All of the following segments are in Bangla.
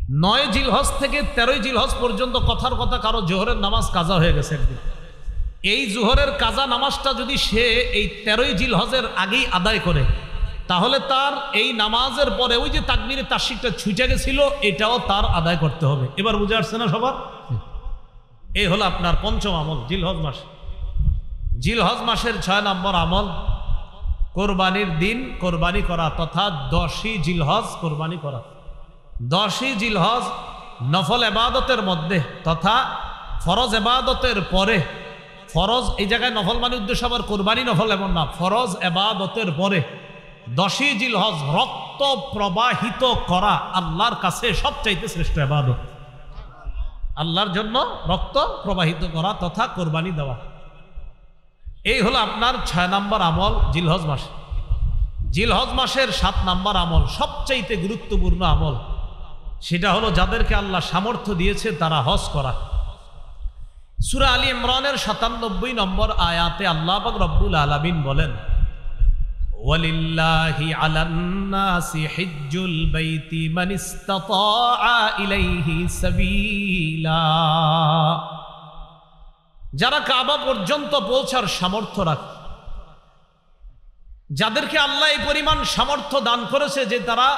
9 জিলহজ থেকে 13 জিলহজ পর্যন্ত কথার কথা কারো জোহরের নামাজ কাজা হয়ে গেছে একদিন, এই জোহরের কাজা নামাজটা যদি সে এই 13 জিলহজের আগেই আদায় করে, তাহলে তার এই নামাজের পরে ওই যে তাকবীরে তাশরিকটা ছুটে গেছিল এটাও তার আদায় করতে হবে। এবার বুঝে আসছে না সবার? এই হলো আপনার পঞ্চম আমল জিলহজ মাস। জিলহজ মাসের 6 নম্বর আমল কোরবানির দিন কোরবানি করা তথা 10ই জিলহজ কোরবানি করা। 10ই জিলহজ নফল এবাদতের মধ্যে তথা ফরজ এবাদতের পরে, ফরজ এই জায়গায় নফল মানে উদ্দেশ্য আবার কোরবানি নফল এমন না, ফরজ এবাদতের পরে 10ই জিলহজ রক্ত প্রবাহিত করা আল্লাহর কাছে সবচাইতে শ্রেষ্ঠ এবাদত। আল্লাহর জন্য রক্ত প্রবাহিত করা তথা কোরবানি দেওয়া, এই হলো আপনার 6 নম্বর আমল জিলহজ মাসে। জিলহজ মাসের 7 নম্বর আমল সবচাইতে গুরুত্বপূর্ণ আমল, সেটা হলো যাদেরকে আল্লাহ সামর্থ্য দিয়েছে তারা হজ করা। সূরা আলী ইমরানের 97 নম্বর আয়াতে আল্লাহ পাক রব্বুল আলামিন বলেন, ওয়ালিল্লাহি আলান নাসি হিজ্জুল বাইতি মান ইসতাতা ইলাইহি সাবিলা। যারা কাবা পর্যন্ত পৌঁছার সামর্থ্য রাখে, যাদেরকে আল্লাহ এই পরিমাণ সামর্থ্য দান করেছে যে তারা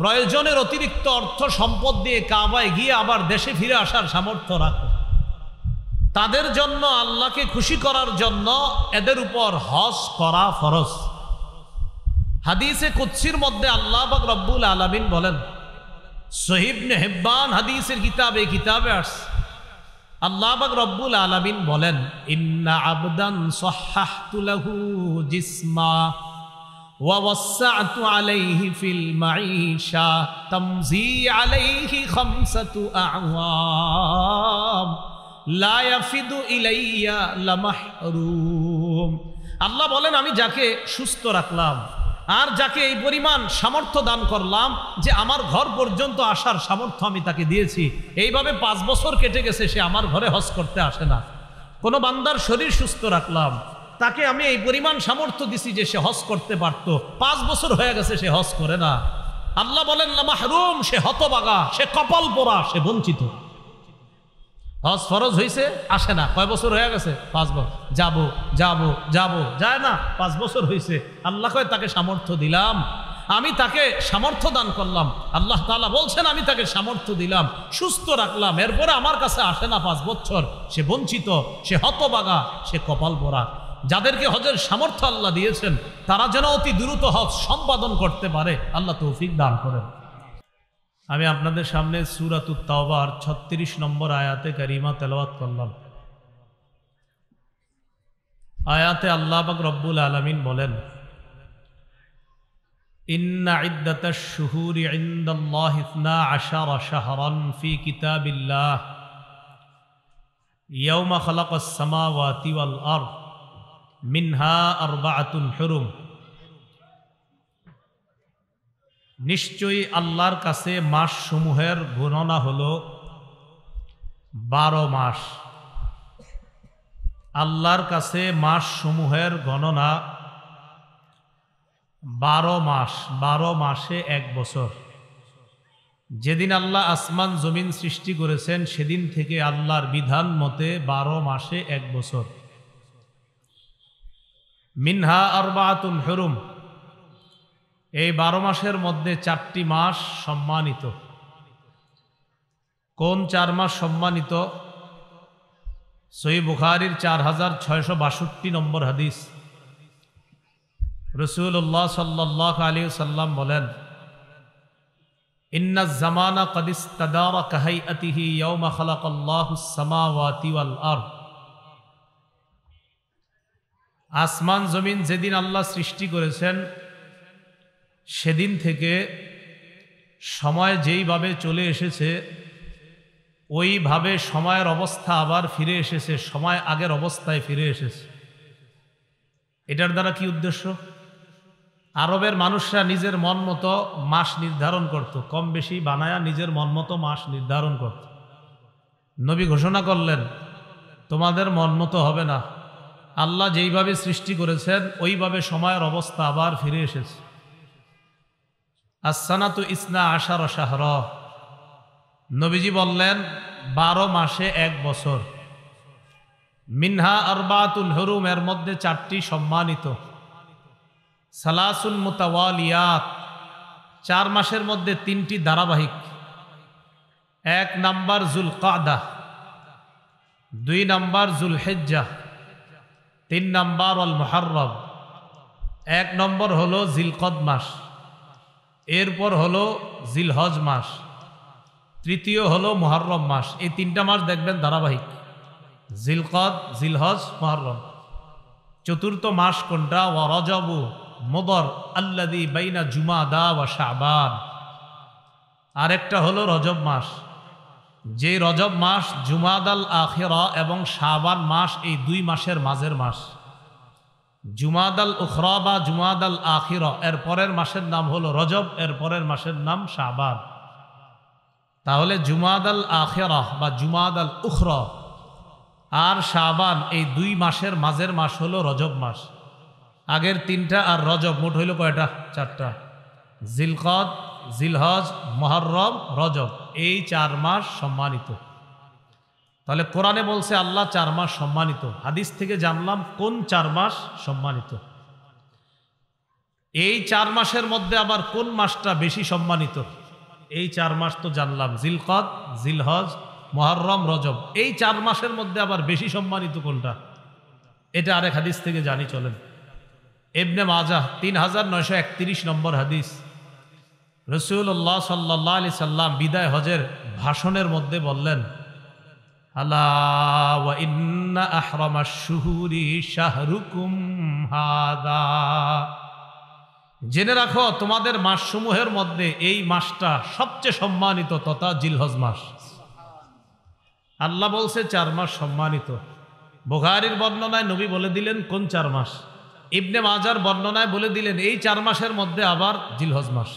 প্রয়োজনের অতিরিক্ত অর্থ সম্পদ দিয়ে কাবায় গিয়ে আবার দেশে ফিরে আসার সামর্থ্য রাখে, তাদের জন্য আল্লাহকে খুশি করার জন্য এদের উপর হজ করা ফরজ। হাদিসে কুদসির মধ্যে আল্লাহ পাক রব্বুল আলামিন বলেন, সহিহ ইবনে হিব্বান হাদিসের কিতাবে আসছে, আল্লাহ পাক রব্বুল আলামিন বলেন, ইন্না আবদান সাহহাহতু লাহু জিসমা ওয়া ওয়াসসা'তু আলাইহি ফিল মাঈশা তামজি আলাইহি খামসাতু আ'ওয়াম লা ইয়াফিদু ইলাইয়া লামাহরুম। আল্লাহ বলেন, আমি যাকে সুস্থ রাখলাম আর যাকে এই পরিমাণ সামর্থ্য দান করলাম যে আমার ঘর পর্যন্ত আসার সামর্থ্য আমি তাকে দিয়েছি, এইভাবে 5 বছর কেটে গেছে সে আমার ঘরে হজ করতে আসে না। কোনো বান্দার শরীর সুস্থ রাখলাম, তাকে আমি এই পরিমাণ সামর্থ্য দিছি যে সে হজ করতে পারত, 5 বছর হয়ে গেছে সে হজ করে না। আল্লাহ বলেন লামাহরুম, সে হতবাগা, সে কপাল পোড়া, সে বঞ্চিত। হজ ফরজ হয়েছে, আসে না, কয় বছর হয়ে গেছে? 5 বছর। যাবো যায় না, 5 বছর হয়েছে। আল্লাহ কয় তাকে সামর্থ্য দিলাম, আমি তাকে সামর্থ্য দান করলাম। আল্লাহ তাআলা বলছেন আমি তাকে সামর্থ্য দিলাম, সুস্থ রাখলাম, এরপরে আমার কাছে আসে না 5 বছর, সে বঞ্চিত, সে হতবাগা, সে কপাল পোড়া। যাদেরকে হজের সামর্থ্য আল্লাহ দিয়েছেন তারা যেন অতি দ্রুত হজ সম্পাদন করতে পারে, আল্লাহ তৌফিক দান করেন। আমি আপনাদের সামনে সূরাতুত তাওবার 36 নম্বর আয়াতে কারিমা তেলাওয়াত করলাম। আয়াতে আল্লাহ পাক রব্বুল আলামিন বলেন, ইন্না ইদ্দাতাশ শুহুরি ইনদাল্লাহি 12 শাহরান ফি কিতাবিল্লাহ ইয়াওমা খালাকাস সামাওয়াতি ওয়াল আরদ মিনহা আরবাআতুন হুরুম। নিশ্চয়ই আল্লাহর কাছে মাস সমূহের গণনা হলো 12 মাস। আল্লাহর কাছে মাস সমূহের গণনা 12 মাস, 12 মাসে 1 বছর। যেদিন আল্লাহ আসমান জমিন সৃষ্টি করেছেন সেদিন থেকে আল্লাহর বিধান মতে 12 মাসে 1 বছর। মিনহা আরবাআতুন হুরুম, এই 12 মাসের মধ্যে 4টি মাস সম্মানিত। কোন 4 মাস সম্মানিত? সহিহ বুখারীর 4662 নম্বর হাদিস, রাসূলুল্লাহ সাল্লাল্লাহু আলাইহি ওয়াসাল্লাম বলেন, ইন্নাজ জামানা ক্বাদ ইসতাদারা কাহাইআতিহি ইয়াওমা খালাকাল্লাহুস সামাওয়াতি ওয়াল আরদ। আসমান জমিন যেদিন আল্লাহ সৃষ্টি করেছেন সেদিন থেকে সময় যেইভাবে চলে এসেছে ওইভাবে সময়ের অবস্থা আবার ফিরে এসেছে, সময় আগের অবস্থায় ফিরে এসেছে। এটার দ্বারা কি উদ্দেশ্য? আরবের মানুষরা নিজের মন মতো মাস নির্ধারণ করত, কম বেশি বানায়া নিজের মন মতো মাস নির্ধারণ করত। নবী ঘোষণা করলেন, তোমাদের মন মতো হবে না, আল্লাহ যেইভাবে সৃষ্টি করেছেন ওইভাবে সময়ের অবস্থা আবার ফিরে এসেছে। আসসানাতু ইসনা আশারা শাহরা, নবীজি বললেন 12 মাসে 1 বছর। মিনহা আরবাতুল হুরুম, এর মধ্যে 4টি সম্মানিত। সালাসুন মুতাওয়ালিয়াত, 4 মাসের মধ্যে 3টি ধারাবাহিক। 1 নাম্বার যুলকাদা, 2 নাম্বার যুলহিজ্জাহ, 3 নাম্বার আল মুহররম। 1 নম্বর হলো জিলকদ মাস, এরপর হলো জিলহজ মাস, তৃতীয় হলো মুহররম মাস। এই 3টা মাস দেখবেন ধারাবাহিক, জিলকদ, জিলহজ, মুহররম। চতুর্থ মাস কোনটা? ওয়া রজবু মুদর আল্লাযী বাইনা জুমাদা ওয়া শাবান। আরেকটা হলো রজব মাস, যে রজব মাস জুমাদাল আখিরা এবং শাবান মাস, এই 2 মাসের মাঝের মাস। জুমাদাল উখরা বা জুমাদাল আখিরা, এর পরের মাসের নাম হলো রজব, এর পরের মাসের নাম শাবান। তাহলে জুমাদাল আখিরা বা জুমাদাল উখরা আর শাবান, এই 2 মাসের মাঝের মাস হলো রজব মাস। আগের 3টা আর রজব মোট হইল কয়টা? 4টা। জিলকদ, জিলহজ, মুহররম, রজব, এই 4 মাস সম্মানিত। তাহলে কোরআনে বলছে আল্লাহ 4 মাস সম্মানিত, হাদিস থেকে জানলাম কোন 4 মাস সম্মানিত। এই 4 মাসের মধ্যে আবার কোন মাসটা বেশি সম্মানিত? এই 4 মাস তো জানলাম, জিলকদ, জিলহজ, মুহররম, রজব। এই 4 মাসের মধ্যে আবার বেশি সম্মানিত কোনটা? এটা আরেক হাদিস থেকে জানি, চলেন। ইবনে মাজাহ 3931 নম্বর হাদিস। রাসূলুল্লাহ সাল্লাল্লাহু আলাইহি সাল্লাম বিদায় হজের ভাষণের মধ্যে বললেন, আলা ওয়া ইন্না আহরামাশ শুহুরি শাহরুকুম হাদা, জেনে রাখো তোমাদের মাসসমূহের মধ্যে এই মাসটা সবচেয়ে সম্মানিত তথা জিলহজ মাস। আল্লাহ বলছে 4 মাস সম্মানিত। বুখারীর বর্ণনায় নবী বলে দিলেন কোন 4 মাস। ইবনে মাজার বর্ণনায় বলে দিলেন এই 4 মাসের মধ্যে আবার জিলহজ মাস।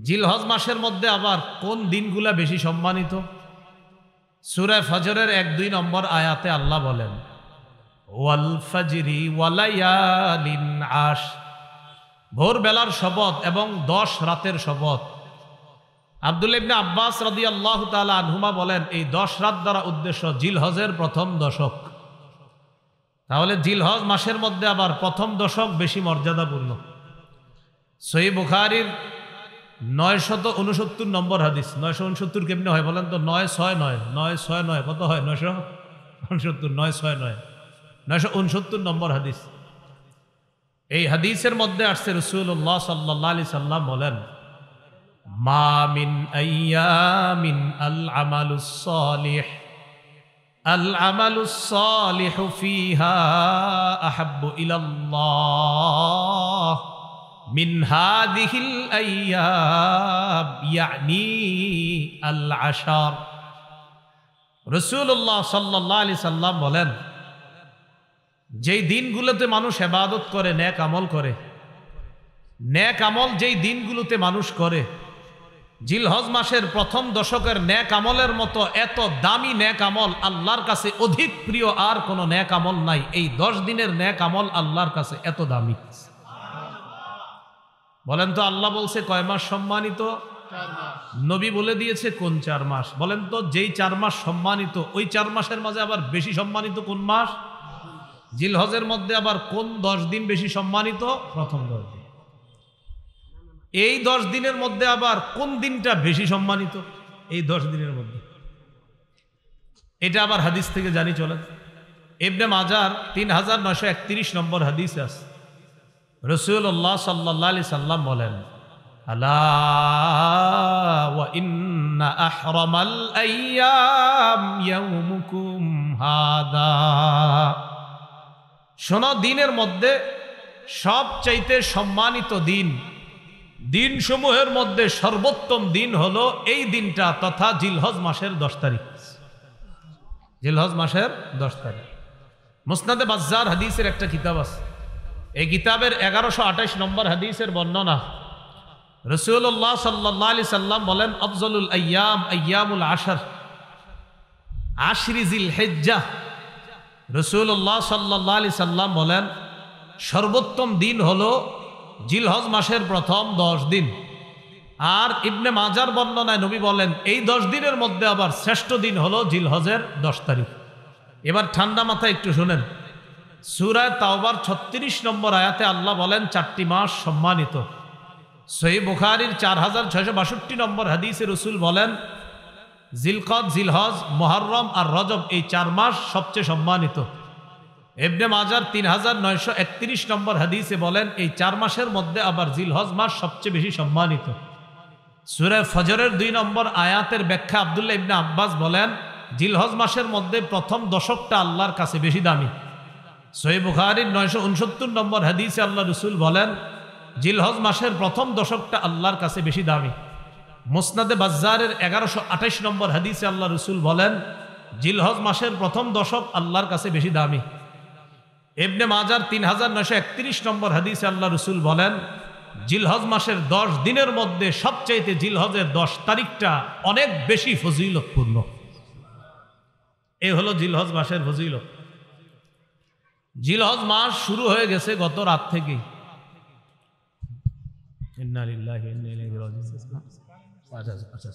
জিলহজ মাসের মধ্যে আবার কোন দিনগুলা বেশি সম্মানিত? সূরা ফজরের 1-2 নম্বর আয়াতে আল্লাহ বলেন, ওয়াল ফাজরি ওয়ালায়ালিন আশ, ভোরবেলার শপথ এবং 10 রাতের শপথ। আব্দুল্লাহ ইবনে আব্বাস রাদিয়াল্লাহু তাআলা আনহুমা বলেন, এই 10 রাত দ্বারা উদ্দেশ্য জিলহজের প্রথম দশক। তাহলে জিলহজ মাসের মধ্যে আবার প্রথম দশক বেশি মর্যাদাপূর্ণ। সহিহ বুখারীর 969 নম্বর হাদিস। 969 কেমনে হয় বলেন তো? 969 কত হয়? 969 969 নম্বর হাদিস। এই হাদিসের মধ্যে আসছে রাসূলুল্লাহ সাল্লাল্লাহু আলাইহি সাল্লাম বলেন, মা মিন আইয়ামিন আল আমালুস সালিহু ফিহা আহাব্বু ইলাল্লাহ মিন হাযিহিল আইয়াম, ইয়ানি আল আশার। রাসূলুল্লাহ সাল্লাল্লাহু আলাইহি সাল্লাম বলেন, যেই দিনগুলোতে মানুষ ইবাদত করে, নেক আমল করে, নেক আমল যেই দিনগুলোতে মানুষ করে, জিলহজ মাসের প্রথম দশকের নেক আমলের মতো এত দামি নেক আমল আল্লাহর কাছে অধিক প্রিয় আর কোনো নেক আমল নাই। এই 10 দিনের নেক আমল আল্লাহর কাছে এত দামি। বলেন তো আল্লাহ বলছে কয় মাস সম্মানিত? 4 মাস। নবী বলে দিয়েছে কোন 4 মাস। বলেন তো যেই 4 মাস সম্মানিত, ওই 4 মাসের মাঝে আবার বেশি সম্মানিত কোন মাস? জিলহজের মধ্যে আবার কোন 10 দিন বেশি সম্মানিত? প্রথম 10 দিন। এই 10 দিনের মধ্যে আবার কোন দিনটা বেশি সম্মানিত? এই 10 দিনের মধ্যে। এটা আবার হাদিস থেকে জানি, চলেন। ইবনে মাজার 3931 নম্বর হাদিস আছে। রাসূলুল্লাহ সাল্লাল্লাহু আলাইহি সাল্লাম বলেন, আলা ওয়া ইন্না আহরামাল আইয়াম ইয়াউমুকুম হাদা, শোনো দিনের মধ্যে সবচাইতে সম্মানিত দিন, দিনসমূহের মধ্যে সর্বোত্তম দিন হলো এই দিনটা তথা জিলহজ মাসের 10 তারিখ। জিলহজ মাসের 10 তারিখ। মুসনাদে বাজ্জার হাদিসের একটা কিতাব আছে। এই কিতাবের 1128 নম্বর হাদিসের বর্ণনা। রাসূলুল্লাহ সাল্লাল্লাহু আলাইহি সাল্লাম বলেন, আফজলুল আইয়াম আইয়ামুল আশর, আশরি জিলহিজ্জাহ। রাসূলুল্লাহ সাল্লাল্লাহু আলাইহি সাল্লাম বলেন, সর্বোত্তম দিন হলো জিলহজ মাসের প্রথম 10 দিন। আর ইবনে মাজার বর্ণনায় নবী বলেন এই 10 দিনের মধ্যে আবার শ্রেষ্ঠ দিন হলো জিলহজের 10 তারিখ। এবার ঠান্ডা মাথায় একটু শুনেন, সূরা তাওবার 36 নম্বর আয়াতে আল্লাহ বলেন 4টি মাস সম্মানিত। সহিহ বুখারীর 4662 নম্বর হাদিসে রাসূল বলেন জিলকদ, জিলহজ, মুহররম আর রজব এই 4 মাস সবচেয়ে সম্মানিত। ইবনে মাজার 3931 নম্বর হাদিসে বলেন এই 4 মাসের মধ্যে আবার জিলহজ মাস সবচেয়ে বেশি সম্মানিত। সূরা ফজরের 2 নম্বর আয়াতের ব্যাখ্যা আব্দুল্লাহ ইবনে আব্বাস বলেন জিলহজ মাসের মধ্যে প্রথম দশকটা আল্লাহর কাছে বেশি দামি। সহিহ বুখারীর 969 নম্বর হাদিসে আল্লাহ রাসূল বলেন জিলহজ মাসের প্রথম দশকটা আল্লাহর কাছে বেশি দামি। মুসনাদে বাজ্জারের 1128 নম্বর হাদিসে আল্লাহ রাসূল বলেন জিলহজ মাসের প্রথম দশক আল্লাহর কাছে বেশি দামি। ইবনে মাজার 3931 নম্বর হাদিসে আল্লাহ রাসূল বলেন জিলহজ মাসের 10 দিনের মধ্যে সবচাইতে জিলহজের 10 তারিখটা অনেক বেশি ফজিলতপূর্ণ। এই হলো জিলহজ মাসের ফজিলত। জিলহজ মাস শুরু হয়ে গেছে গত রাত থেকে। ইন্না লিল্লাহি ওয়া ইন্না ইলাইহি রাজিউন। আচ্ছা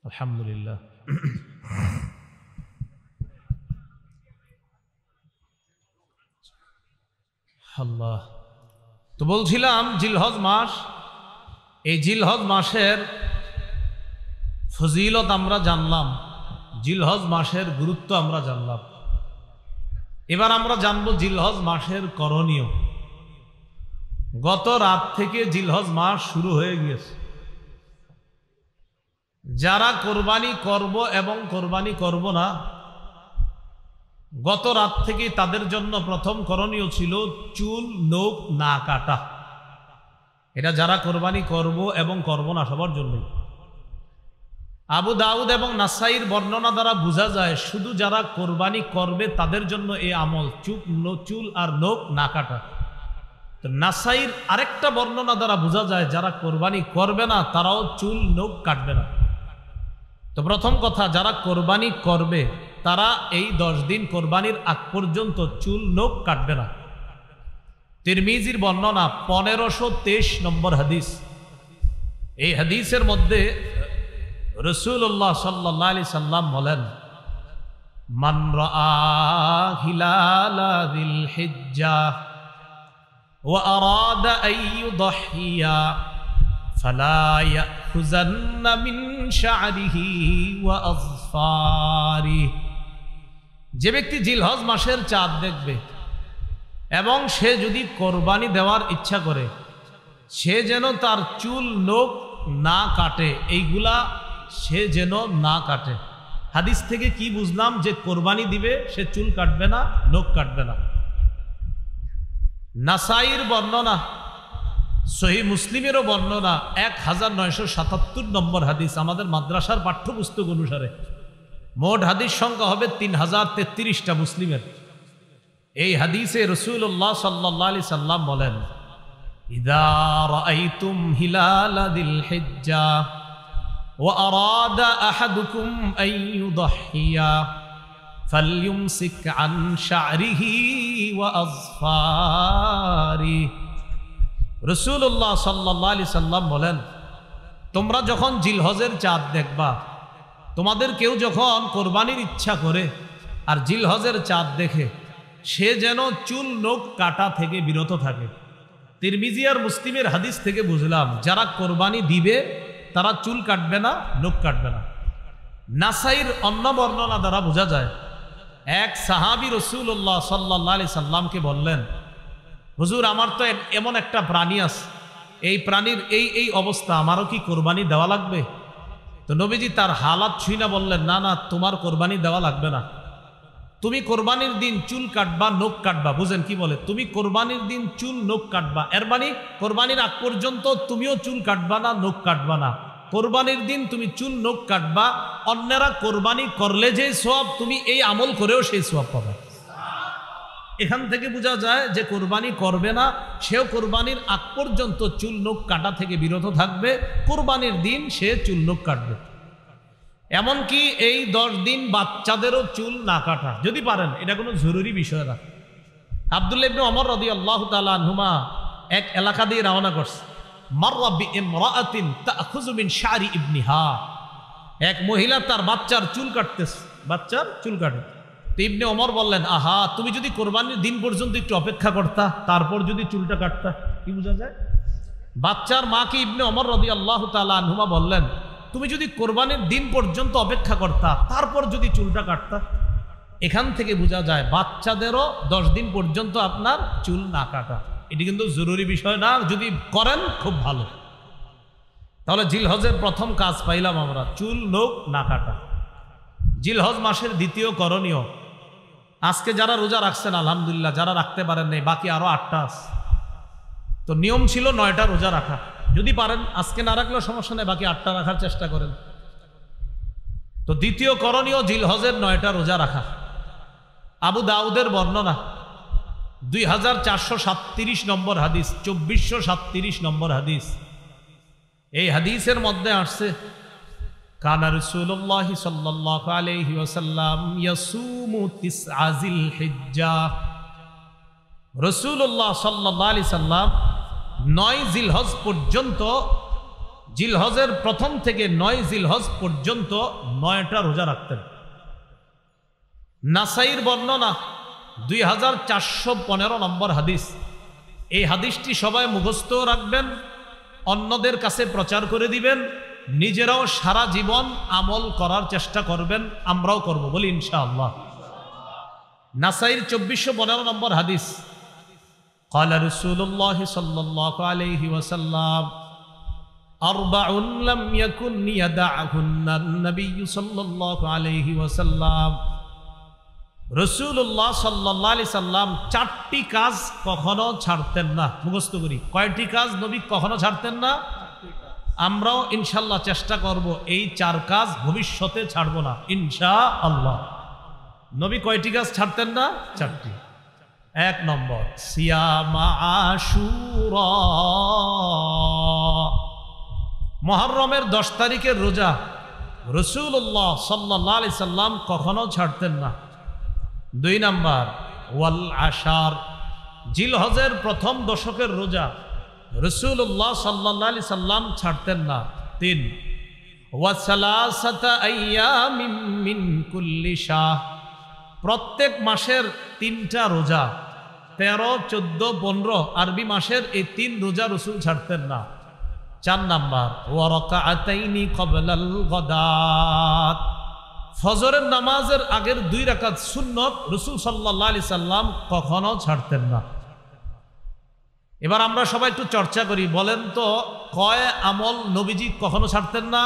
আলহামদুলিল্লাহ। আল্লাহ, তো বলছিলাম জিলহজ মাস, এই জিলহজ মাসের ফজিলত আমরা জানলাম, জিলহজ মাসের গুরুত্ব আমরা জানলাম। এবার আমরা জানবো জিলহজ মাসের করণীয়। গত রাত থেকে জিলহজ মাস শুরু হয়ে গিয়েছে। যারা কোরবানি করব এবং কোরবানি করব না, গত রাত থেকে তাদের জন্য প্রথম করণীয় ছিল চুল নখ না কাটা। এটা যারা কোরবানি করব এবং করব না সবার জন্যই। আবু দাউদ এবং নাসাইর বর্ণনা দ্বারা বোঝা যায় শুধু যারা কোরবানি করবে তাদের জন্য এই আমল চুল আর নখ না কাটা। তো নাসাইর আরেকটা বর্ণনা দ্বারা বোঝা যায় যারা কোরবানি করবে না তারাও চুল নখ কাটবে না। তো প্রথম কথা, যারা কোরবানি করবে তারা এই 10 দিন কোরবানির আগ পর্যন্ত চুল নখ কাটবে না। তিরমিজির বর্ণনা 1523 নম্বর হাদিস। এই হাদিসের মধ্যে রাসূলুল্লাহ সাল্লাল্লাহু আলাইহি সাল্লাম বলেন মান রাআ হিলালা যিল হিজ্জাহ ওয়া আরাদা আন ইউদহিয়া ফালা ইয়াখুযান্না মিন শা'রিহি ওয়া আযফারিহি। যে ব্যক্তি জিলহজ মাসের চাঁদ দেখবে এবং সে যদি কোরবানি দেওয়ার ইচ্ছা করে, সে যেন তার চুল নখ না কাটে, এইগুলা সে যেন না কাটে। হাদিস থেকে কি বুঝলাম? যে কোরবানি দিবে সে চুল কাটবে না, নখ কাটবে না। নাসাইর বর্ণনা, সহিহ মুসলিমেরও বর্ণনা 1977 নম্বর হাদিস। আমাদের মাদ্রাসার পাঠ্যপুস্তক অনুসারে মোট হাদিস সংখ্যা হবে 3033টা মুসলিমের। এই হাদিসে রাসূলুল্লাহ সাল্লাল্লাহু আলাইহি সাল্লাম বলেন ইযা রাআইতুম হিলালা যিল হিজ্জাহ ওয়া আরাদা আহাদুকুম আন ইউদহিয়া ফালইউমসিক আন শা'রিহি ওয়া আযফারিহি। রাসূলুল্লাহ সাল্লাল্লাহু আলাইহি সাল্লাম বলেন তোমরা যখন জিলহজের চাঁদ দেখবা, তোমাদের কেউ যখন কোরবানির ইচ্ছা করে আর জিলহজের চাঁদ দেখে, সে যেন চুল নখ কাটা থেকে বিরত থাকে। তিরমিজি আর মুসলিমের হাদিস থেকে বুঝলাম যারা কোরবানি দিবে তারা চুল কাটবে না, নখ কাটবে না। নাসাইর অন্য বর্ণনা দ্বারা বোঝা যায় এক সাহাবী রাসূলুল্লাহ সাল্লাল্লাহু আলাইহি সাল্লামকে বললেন হুজুর, আমার তো এমন একটা প্রাণী আছে, এই প্রাণীর এই অবস্থা, আমারও কি কোরবানি দেওয়া লাগবে? তো নবীজি তার হালাত ছুঁই বললেন না না, তোমার কোরবানি দেওয়া লাগবে না। তুমি কোরবানির দিন চুল কাটবা, নখ কাটবা। বুঝেন কি বলে? তুমি কোরবানির দিন চুল নখ কাটবা, এর মানে কোরবানির আগ পর্যন্ত তুমিও চুল কাটবা না, নখ কাটবা না। কোরবানির দিন তুমি চুল নখ কাটবা, অন্যরা কোরবানি করলে যে সওয়াব, তুমি এই আমল করেও সেই সওয়াব পাবে। এখান থেকে বোঝা যায় যে কোরবানি করবে না সেও কোরবানির আগ পর্যন্ত চুল নখ কাটা থেকে বিরত থাকবে, কোরবানির দিন সে চুল নখ কাটবে। এমনকি এই 10 দিন বাচ্চাদেরও চুল না কাটা যদি পারেন, এটা কোনো জরুরি বিষয় না। আব্দুল্লাহ ইবনে ওমর রাদিয়াল্লাহু তাআলা আনহুমা এক এলাকা দিয়ে রওনা করছে। মাররা বিইমরাআতিন তাখুযু মিন শারি ইবনিহা, এক মহিলা তার বাচ্চার চুল কাটতেছে, বাচ্চার চুল কাটে। তো ইবনে ওমর বললেন, আহা, তুমি যদি কোরবানির দিন পর্যন্ত একটু অপেক্ষা করতা, তারপর যদি চুলটা কাটতা, কি বোঝা যায়? বাচ্চার মাকে ইবনে ওমর রাদিয়াল্লাহু তাআলা আনহুমা বললেন, তুমি যদি কোরবানির দিন পর্যন্ত অপেক্ষা করতা, তারপর যদি চুলটা কাটতা। এখান থেকে বোঝা যায় বাচ্চাদেরও 10 দিন পর্যন্ত আপনার চুল না কাটা। এটি কিন্তু জরুরি বিষয় না, যদি করেন খুব ভালো। তাহলে জিলহজের প্রথম কাজ পাইলাম আমরা, চুল নখ না কাটা। জিলহজ মাসের দ্বিতীয় করণীয়, আজকে যারা রোজা রাখছেন আলহামদুলিল্লাহ, যারা রাখতে পারেন নাই বাকি আরো 8টা আছে। তো নিয়ম ছিল 9টা রোজা রাখা, যদি পারেন আজকে না রাখলেও সমস্যা নেই, বাকি 8টা রাখার চেষ্টা করেন। তো দ্বিতীয় করণীয় জিলহজের 9টা রোজা রাখা। আবু দাউদের বর্ণনা 2437 নম্বর হাদিস, 2437 নম্বর হাদিস। এই হাদিসের মধ্যে আসছে, কানা রাসূলুল্লাহ সাল্লাল্লাহু আলাইহি ওয়াসাল্লাম ইয়াসুমু তিসআ জিলহিজ্জাহ। রাসূলুল্লাহ সাল্লাল্লাহু আলাইহি সাল্লাম 9 জিলহজ পর্যন্ত, জিলহজের প্রথম থেকে 9 জিলহজ পর্যন্ত 9টা রোজা রাখতেন। নাসাইর বর্ণনা 2415 নম্বর হাদিস। এই হাদিসটি সবাই মুখস্থ রাখবেন, অন্যদের কাছে প্রচার করে দিবেন, নিজেরাও সারা জীবন আমল করার চেষ্টা করবেন, আমরাও করব, বলি ইনশাআল্লাহ। নাসাইর 2415 নম্বর হাদিস, قال رسول الله صلى الله عليه وسلم أربع لم يكن يدعهن النبي صلى الله عليه وسلم। রাসূলুল্লাহ সাল্লাল্লাহু আলাইহি সাল্লাম 4টি কাজ কখনো ছাড়তেন না। মুখস্থ করি, কয়টি কাজ নবী কখনো ছাড়তেন না? আমরাও ইনশাআল্লাহ চেষ্টা করব এই 4 কাজ ভবিষ্যতে ছাড়বো না ইনশাআল্লাহ। নবী কয়টি কাজ ছাড়তেন না? 4টি। 1 নম্বর, সিয়ামা আশুরা, মুহররমের 10 তারিখের রোজা রাসূলুল্লাহ সাল্লাল্লাহু আলাইহি সাল্লাম কখনো ছাড়তেন না। 2 নম্বর, ওয়াল আশার, জিলহজের প্রথম দশকের রোজা রাসূলুল্লাহ সাল্লাল্লাহু আলাইহি সাল্লাম ছাড়তেন না। 3, ওয়া সালাসাতা আইয়ামিন মিন কুল্লি শাহ, প্রত্যেক মাসের 3টা রোজা, 13, 14, 15 আরবি মাসের এই 3 রোজা রাসূল ছাড়তেন না। 4 নাম্বার, ওয়া রাকাআতাইনি ক্বাবলাল গাদাত, ফজরের নামাজের আগের 2 রাকাত সুন্নত রাসূল সাল্লাল্লাহু আলাইহি সাল্লাম কখনো ছাড়তেন না। এবার আমরা সবাই একটু চর্চা করি, বলেন তো কয় আমল নবীজি কখনো ছাড়তেন না?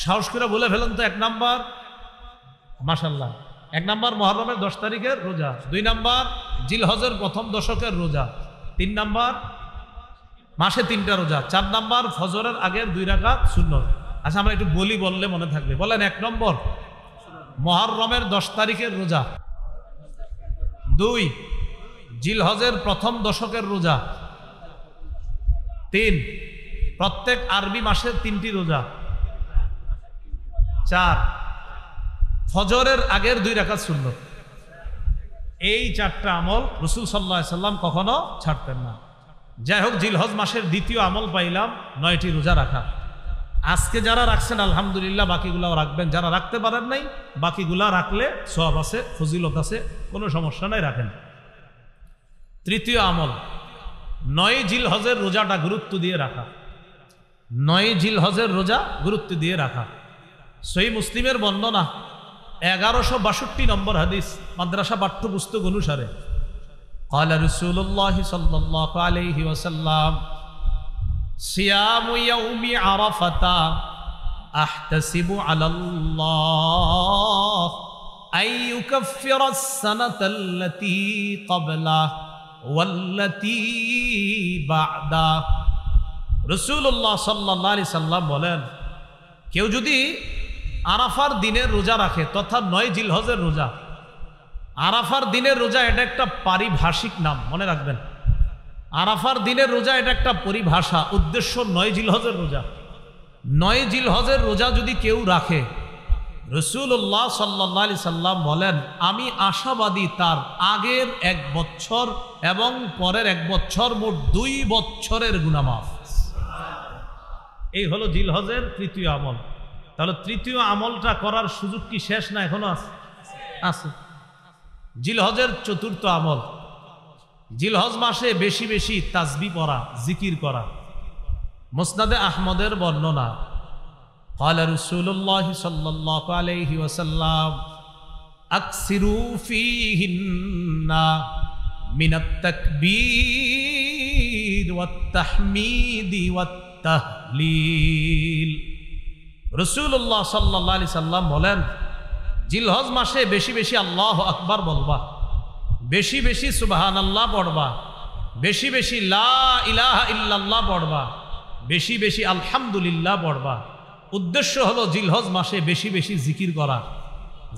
সাহস করে বলে ফেলেন তো। 1 নাম্বার, মাশাআল্লাহ, 1 নাম্বার মুহররমের 10 তারিখের রোজা, 2 নাম্বার জিলহজের প্রথম দশকের রোজা, 3 নাম্বার মাসে 3টা রোজা, 4 নাম্বার ফজরের আগের 2 রাকাত সুন্নত। আচ্ছা আমরা একটু বলি, বললে মনে থাকবে। বলেন, 1 নম্বর মুহররমের 10 তারিখের রোজা, 2 জিলহজের প্রথম দশকের রোজা, 3 প্রত্যেক আরবি মাসের 3টি রোজা, 4 ফজরের আগের 2 রাকাত সুন্নত। এই 4টা আমল রাসূল সাল্লাল্লাহু আলাইহি সাল্লাম কখনো ছাড়তেন না। যাই হোক, জিলহজ মাসের দ্বিতীয় আমল পাইলাম 9টি রোজা রাখা। আজকে যারা রাখছেন আলহামদুলিল্লাহ, বাকিগুলাও রাখবেন। যারা রাখতে পারেন নাই, বাকিগুলা রাখলে সওয়াব আছে, ফজিলত আছে, কোনো সমস্যা নাই, রাখেন। তৃতীয় আমল, 9 জিলহজের রোজাটা গুরুত্ব দিয়ে রাখা। 9 জিলহজের রোজা গুরুত্ব দিয়ে রাখা। সহিহ মুসলিমের বর্ণনা 1162 নম্বর হাদিস, মাদ্রাসা পাঠ্যপুস্তক অনুসারে, قال رسول الله صلى الله عليه وسلم صيام يوم عرفة أحتسب على الله أن يكفر السنة التي قبله والتي بعده। রাসূলুল্লাহ সাল্লাল্লাহু আলাইহি সাল্লাম বলেন, কেউ যদি আরাফার দিনের রোজা রাখে, তথা 9 জিলহজের রোজা। আরাফার দিনের রোজা এটা একটা পারিভাষিক নাম, মনে রাখবেন। আরাফার দিনের রোজা এটা একটা পরিভাষা, উদ্দেশ্য 9 জিলহজের রোজা। 9 জিলহজের রোজা যদি কেউ রাখে, রাসূলুল্লাহ সাল্লাল্লাহু আলাইহি সাল্লাম বলেন, আমি আশাবাদী তার আগের 1 বছর এবং পরের 1 বছর, মোট 2 বছরের গুনাহ মাফ। এই হলো জিলহজের তৃতীয় আমল। তাহলে তৃতীয় আমলটা করার সুযোগ কি শেষ না এখনো আছে? আছে। জিলহজের চতুর্থ আমল, জিলহজ মাসে বেশি বেশি তাসবিহ পড়া, জিকির করা। মুসনাদে আহমদের বর্ণনা, قال رسول الله صلى الله عليه وسلم اكثروا فيهن من التكبير والتحميد والتهليل। রাসূলুল্লাহ সাল্লাল্লাহু আলাইহি সাল্লাম বলেন, জিলহজ মাসে বেশি বেশি আল্লাহু আকবার বলবা, বেশি বেশি সুবহানাল্লাহ পড়বা, বেশি বেশি লা ইলাহা ইল্লাল্লাহ পড়বা, বেশি বেশি আলহামদুলিল্লাহ পড়বা। উদ্দেশ্য হলো জিলহজ মাসে বেশি বেশি জিকির করা।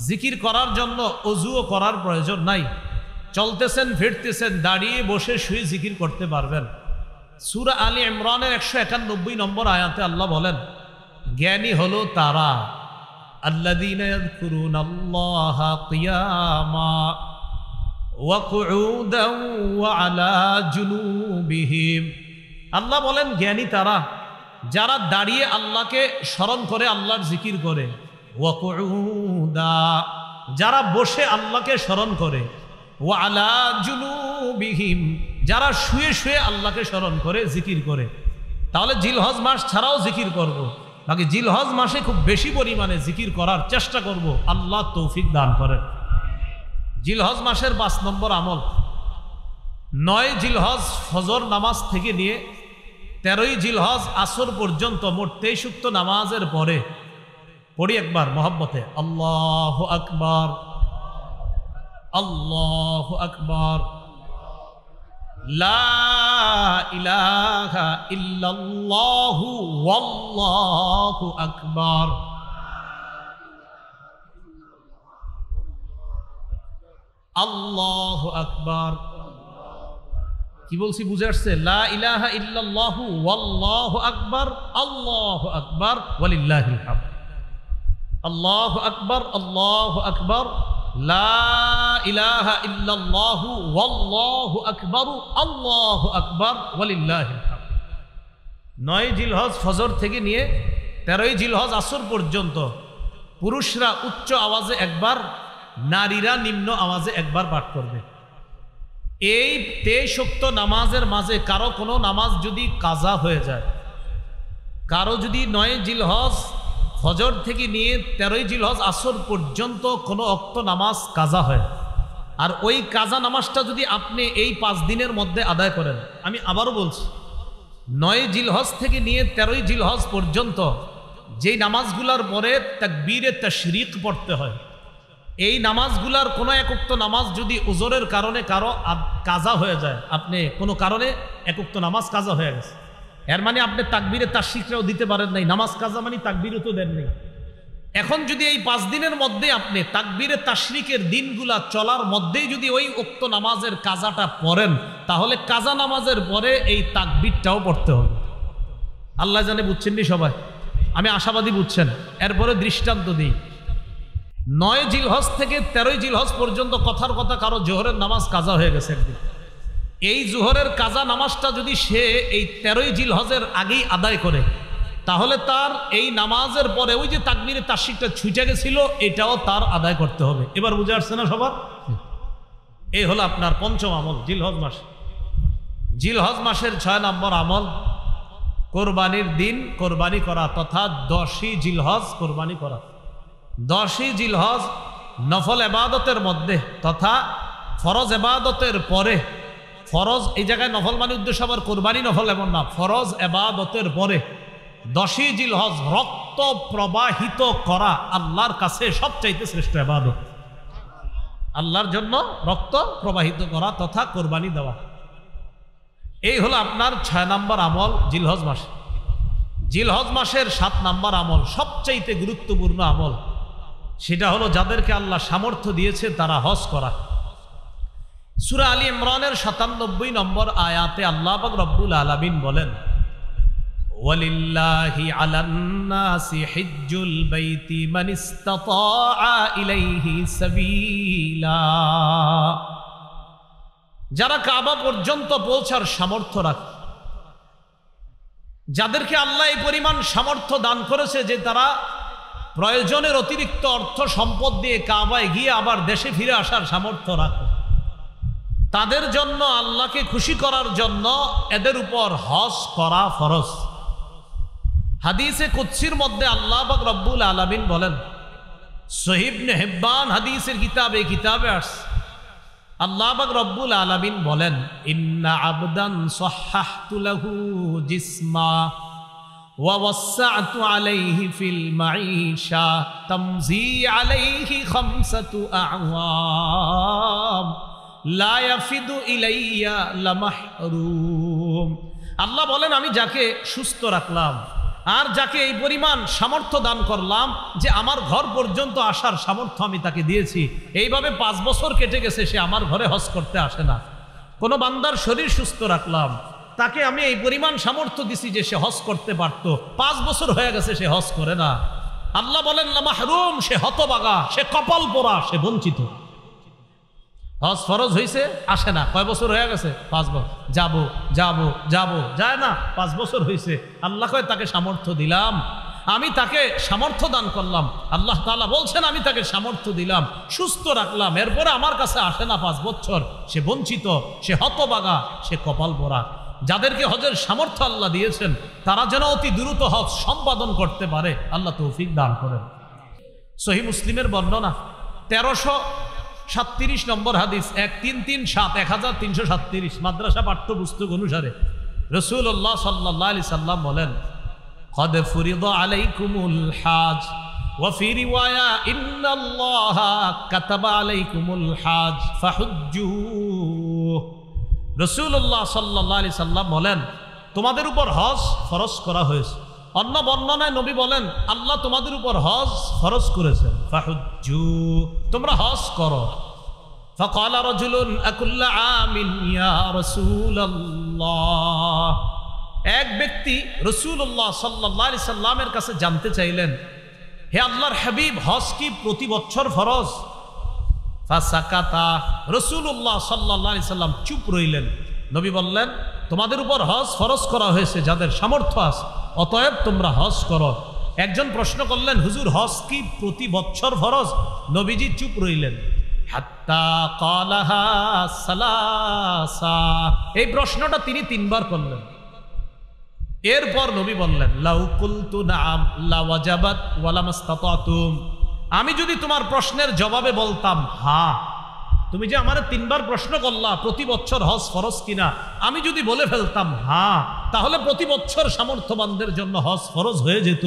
জিকির করার জন্য অজুও করার প্রয়োজন নাই, চলতেছেন ফিরতেছেন দাঁড়িয়ে বসে শুয়ে জিকির করতে পারবেন। সূরা আলী ইমরানের 191 নম্বর আয়াতে আল্লাহ বলেন, জ্ঞানী হলো তারা আল্লাযীনা ইয়াযকুরুনাল্লাহা কিয়ামা ওয়া কুউদান ওয়া আলা জুনুবিহিম। আল্লাহ বলেন জ্ঞানী তারা যারা দাঁড়িয়ে আল্লাহকে স্মরণ করে, আল্লাহর জিকির করে, ওয়া কুউদা যারা বসে আল্লাহকে স্মরণ করে, ওয়া আলা জুনুবিহিম যারা শুয়ে শুয়ে আল্লাহকে স্মরণ করে, জিকির করে। তাহলে জিলহজ মাস ছাড়াও জিকির করব, বাকি জিলহজ মাসে খুব বেশি পরিমাণে জিকির করার চেষ্টা করব, আল্লাহ তৌফিক দান করেন। জিলহজ মাসের 5 নম্বর আমল, 9 জিলহজ ফজর নামাজ থেকে নিয়ে 13ই জিলহজ আসর পর্যন্ত মোট 23 ওয়াক্ত নামাজের পরে পড়ি একবার মহব্বতে আল্লাহু আকবার, আল্লাহু আকবার, লা ইলাহা ইল্লাল্লাহু ওয়াল্লাহু আকবার। আল্লাহু আকবার। কি বলছি বুঝে আসছে? লা ইলাহা ইল্লাল্লাহু ওয়াল্লাহু আকবার, আল্লাহু আকবার ওয়ালিল্লাহিল হামদ। আল্লাহু আকবার, আল্লাহু আকবার, লা ইলাহা ইল্লাল্লাহু ওয়াল্লাহু আকবার, আল্লাহু আকবার ওয়ালিল্লাহিল হামদ। 9 জিলহজ ফজর থেকে নিয়ে 13ই জিলহজ আসর পর্যন্ত পুরুষরা উচ্চ আওয়াজে একবার, নারীরা নিম্ন আওয়াজে একবার পাঠ করবে। এই 23 ওয়াক্ত নামাজের মাঝে কারো কোনো নামাজ যদি কাজা হয়ে যায়, কারো যদি 9 জিলহজ ফজর থেকে নিয়ে 13ই জিলহজ আসর পর্যন্ত কোনো ওয়াক্ত নামাজ কাজা হয়, আর ওই কাজা নামাজটা যদি আপনি এই 5 দিনের মধ্যে আদায় করেন, আমি আবারও বলছি, 9 জিলহজ থেকে নিয়ে 13ই জিলহজ পর্যন্ত যেই নামাজগুলার পরে তাকবীরে তাশরিক পড়তে হয়, এই নামাজগুলার কোনো এক ওয়াক্ত নামাজ যদি উজরের কারণে কারো কাজা হয়ে যায়, আপনি কোনো কারণে এক ওয়াক্ত নামাজ কাজা হয়ে গেছে, এর মানে আপনি তাকবীরে তাশরিকটাও দিতে পারেন নাই, নামাজ কাজা মানে তাকবীরও তো দেন নাই। এখন যদি এই 5 দিনের মধ্যে আপনি তাকবীরে তাশরিকের দিনগুলা চলার মধ্যেই যদি ওই ওয়াক্ত নামাজের কাজাটা পড়েন, তাহলে কাজা নামাজের পরে এই তাকবীরটাও পড়তে হবে। আল্লাহ জানে বুঝছেন নি সবাই? আমি আশাবাদী বুঝছেন। এরপরে দৃষ্টান্ত দিই, 9 জিলহজ থেকে 13ই জিলহজ পর্যন্ত কথার কথা কারো জোহরের নামাজ কাজা হয়ে গেছে একদিন, এই জোহরের কাজা নামাজটা যদি সে এই 13ই জিলহজের আগেই আদায় করে, তাহলে তার এই নামাজের পরে ওই যে তাকবীরে তাশরিকটা ছুটে গেছিল, এটাও তার আদায় করতে হবে। এবার বুঝে আসছে না সবার? এই হলো আপনার 5ম আমল জিলহজ মাস। জিলহজ মাসের 6 নম্বর আমল, কোরবানির দিন কোরবানি করা তথা 10ই জিলহজ কোরবানি করা। 10ই জিলহজ নফল এবাদতের মধ্যে তথা ফরজ এবাদতের পরে, ফরজ এই জায়গায় নফল মানে উদ্দেশ্য আবার কোরবানি নফল এমন না, ফরজ এবাদতের পরে 10ই জিলহজ রক্ত প্রবাহিত করা আল্লাহর কাছে সবচাইতে শ্রেষ্ঠ এবাদত। আল্লাহর জন্য রক্ত প্রবাহিত করা তথা কোরবানি দেওয়া, এই হলো আপনার 6 নম্বর আমল জিলহজ মাস। জিলহজ মাসের 7 নম্বর আমল, সবচাইতে গুরুত্বপূর্ণ আমল, সেটা হলো যাদেরকে আল্লাহ সামর্থ্য দিয়েছে তারা হজ করা। সূরা আলী ইমরানের 97 নম্বর আয়াতে আল্লাহ পাক রব্বুল আলামিন বলেন, ওয়ালিল্লাহি আলান নাসি হিজ্জুল বাইতি মান ইসতাতা ইলাইহি সাবিলা। যারা কাবা পর্যন্ত পৌঁছার সামর্থ্য রাখে, যাদেরকে আল্লাহ এই পরিমাণ সামর্থ্য দান করেছে যে তারা প্রয়োজনের অতিরিক্ত অর্থ সম্পদ দিয়ে কাবায় গিয়ে আবার দেশে ফিরে আসার সামর্থ্য রাখে, তাদের জন্য আল্লাহকে খুশি করার জন্য এদের উপর হজ করা ফরজ। হাদিসে কুদসির মধ্যে আল্লাহ পাক রব্বুল আলামিন বলেন, সহিহ ইবনে হিব্বান হাদিসের কিতাবে আসছে, আল্লাহ পাক রব্বুল আলামিন বলেন, ইন্না আবদান সাহহাহতু লাহু জিসমা ওয়া ওয়াসসা'তু আলাইহি ফিল মাঈশা তামজি আলাইহি খামসাতু আ'ওয়াম লা ইয়াফিদু ইলাইয়া লামাহরুম। আল্লাহ বলেন, আমি যাকে সুস্থ রাখলাম আর যাকে এই পরিমাণ সামর্থ্য দান করলাম যে আমার ঘর পর্যন্ত আসার সামর্থ্য আমি তাকে দিয়েছি, এইভাবে 5 বছর কেটে গেছে সে আমার ঘরে হজ করতে আসে না। কোনো বান্দার শরীর সুস্থ রাখলাম, তাকে আমি এই পরিমাণ সামর্থ্য দিছি যে সে হজ করতে পারত, 5 বছর হয়ে গেছে সে হজ করে না। আল্লাহ বলেন লামাহরুম, সে হতবাগা, সে কপাল পোড়া, সে বঞ্চিত। হজ ফরজ হয়েছে, আসে না, কয় বছর হয়ে গেছে? 5 বছর। যাবো যায় না, 5 বছর হয়েছে। আল্লাহ কয় তাকে সামর্থ্য দিলাম, আমি তাকে সামর্থ্য দান করলাম। আল্লাহ তাআলা বলছেন আমি তাকে সামর্থ্য দিলাম, সুস্থ রাখলাম, এরপরে আমার কাছে আসে না 5 বছর, সে বঞ্চিত, সে হতবাগা, সে কপাল পোড়া। যাদেরকে হজের সামর্থ্য আল্লাহ দিয়েছেন তারা যেন অতি দ্রুত হজ সম্পাদন করতে পারে, আল্লাহ তৌফিক দান করেন। সহিহ মুসলিমের বর্ণনা 1337 নম্বর হাদিস, 1337 মাদ্রাসা পাঠ্যপুস্তক অনুসারে রাসূলুল্লাহ সাল্লাল্লাহু আলাইহি সাল্লাম বলেন, قد فرض عليكم الحج وفي رواية إن الله كتب عليكم الحج فحجوا। রাসূলুল্লাহ সাল্লাল্লাহু আলাইহি সাল্লাম বলেন, তোমাদের উপর হজ ফরজ করা হয়েছে। অন্য বর্ণনায় নবী বলেন, আল্লাহ তোমাদের উপর হজ ফরজ করেছেন, ফাহুজ্জু, তোমরা হজ করো। فقال رجل أكل عام يا رسول الله। এক ব্যক্তি রাসূলুল্লাহ সাল্লাল্লাহু আলাইহি সাল্লামের কাছে জানতে চাইলেন, হে আল্লাহর হাবিব, হজ কি প্রতি বছর ফরজ? ফাসাকাতা, রাসূলুল্লাহ সাল্লাল্লাহু আলাইহি সাল্লাম চুপ রইলেন। নবী বললেন, তোমাদের উপর হজ ফরজ করা হয়েছে যাদের সামর্থ্য আছে, অতএব তোমরা হজ করো। একজন প্রশ্ন করলেন, হুজুর হজ কি প্রতি বছর ফরজ? নবীজি চুপ রইলেন। হাত্তা ক্বালাহা সালাসা, এই প্রশ্নটা তিনি 3 বার করলেন। এরপর নবী বললেন, লাউ কুলতু নাআম লাওয়াজাবাত ওয়ালামাসতাতাতুম, আমি যদি তোমার প্রশ্নের জবাবে বলতাম হ্যাঁ, তুমি যে আমারে 3 বার প্রশ্ন করলা প্রতি বছর হজ ফরজ কিনা, আমি যদি বলে ফেলতাম হ্যাঁ, তাহলে প্রতি বছর সামর্থ্যবানদের জন্য হজ ফরজ হয়ে যেত,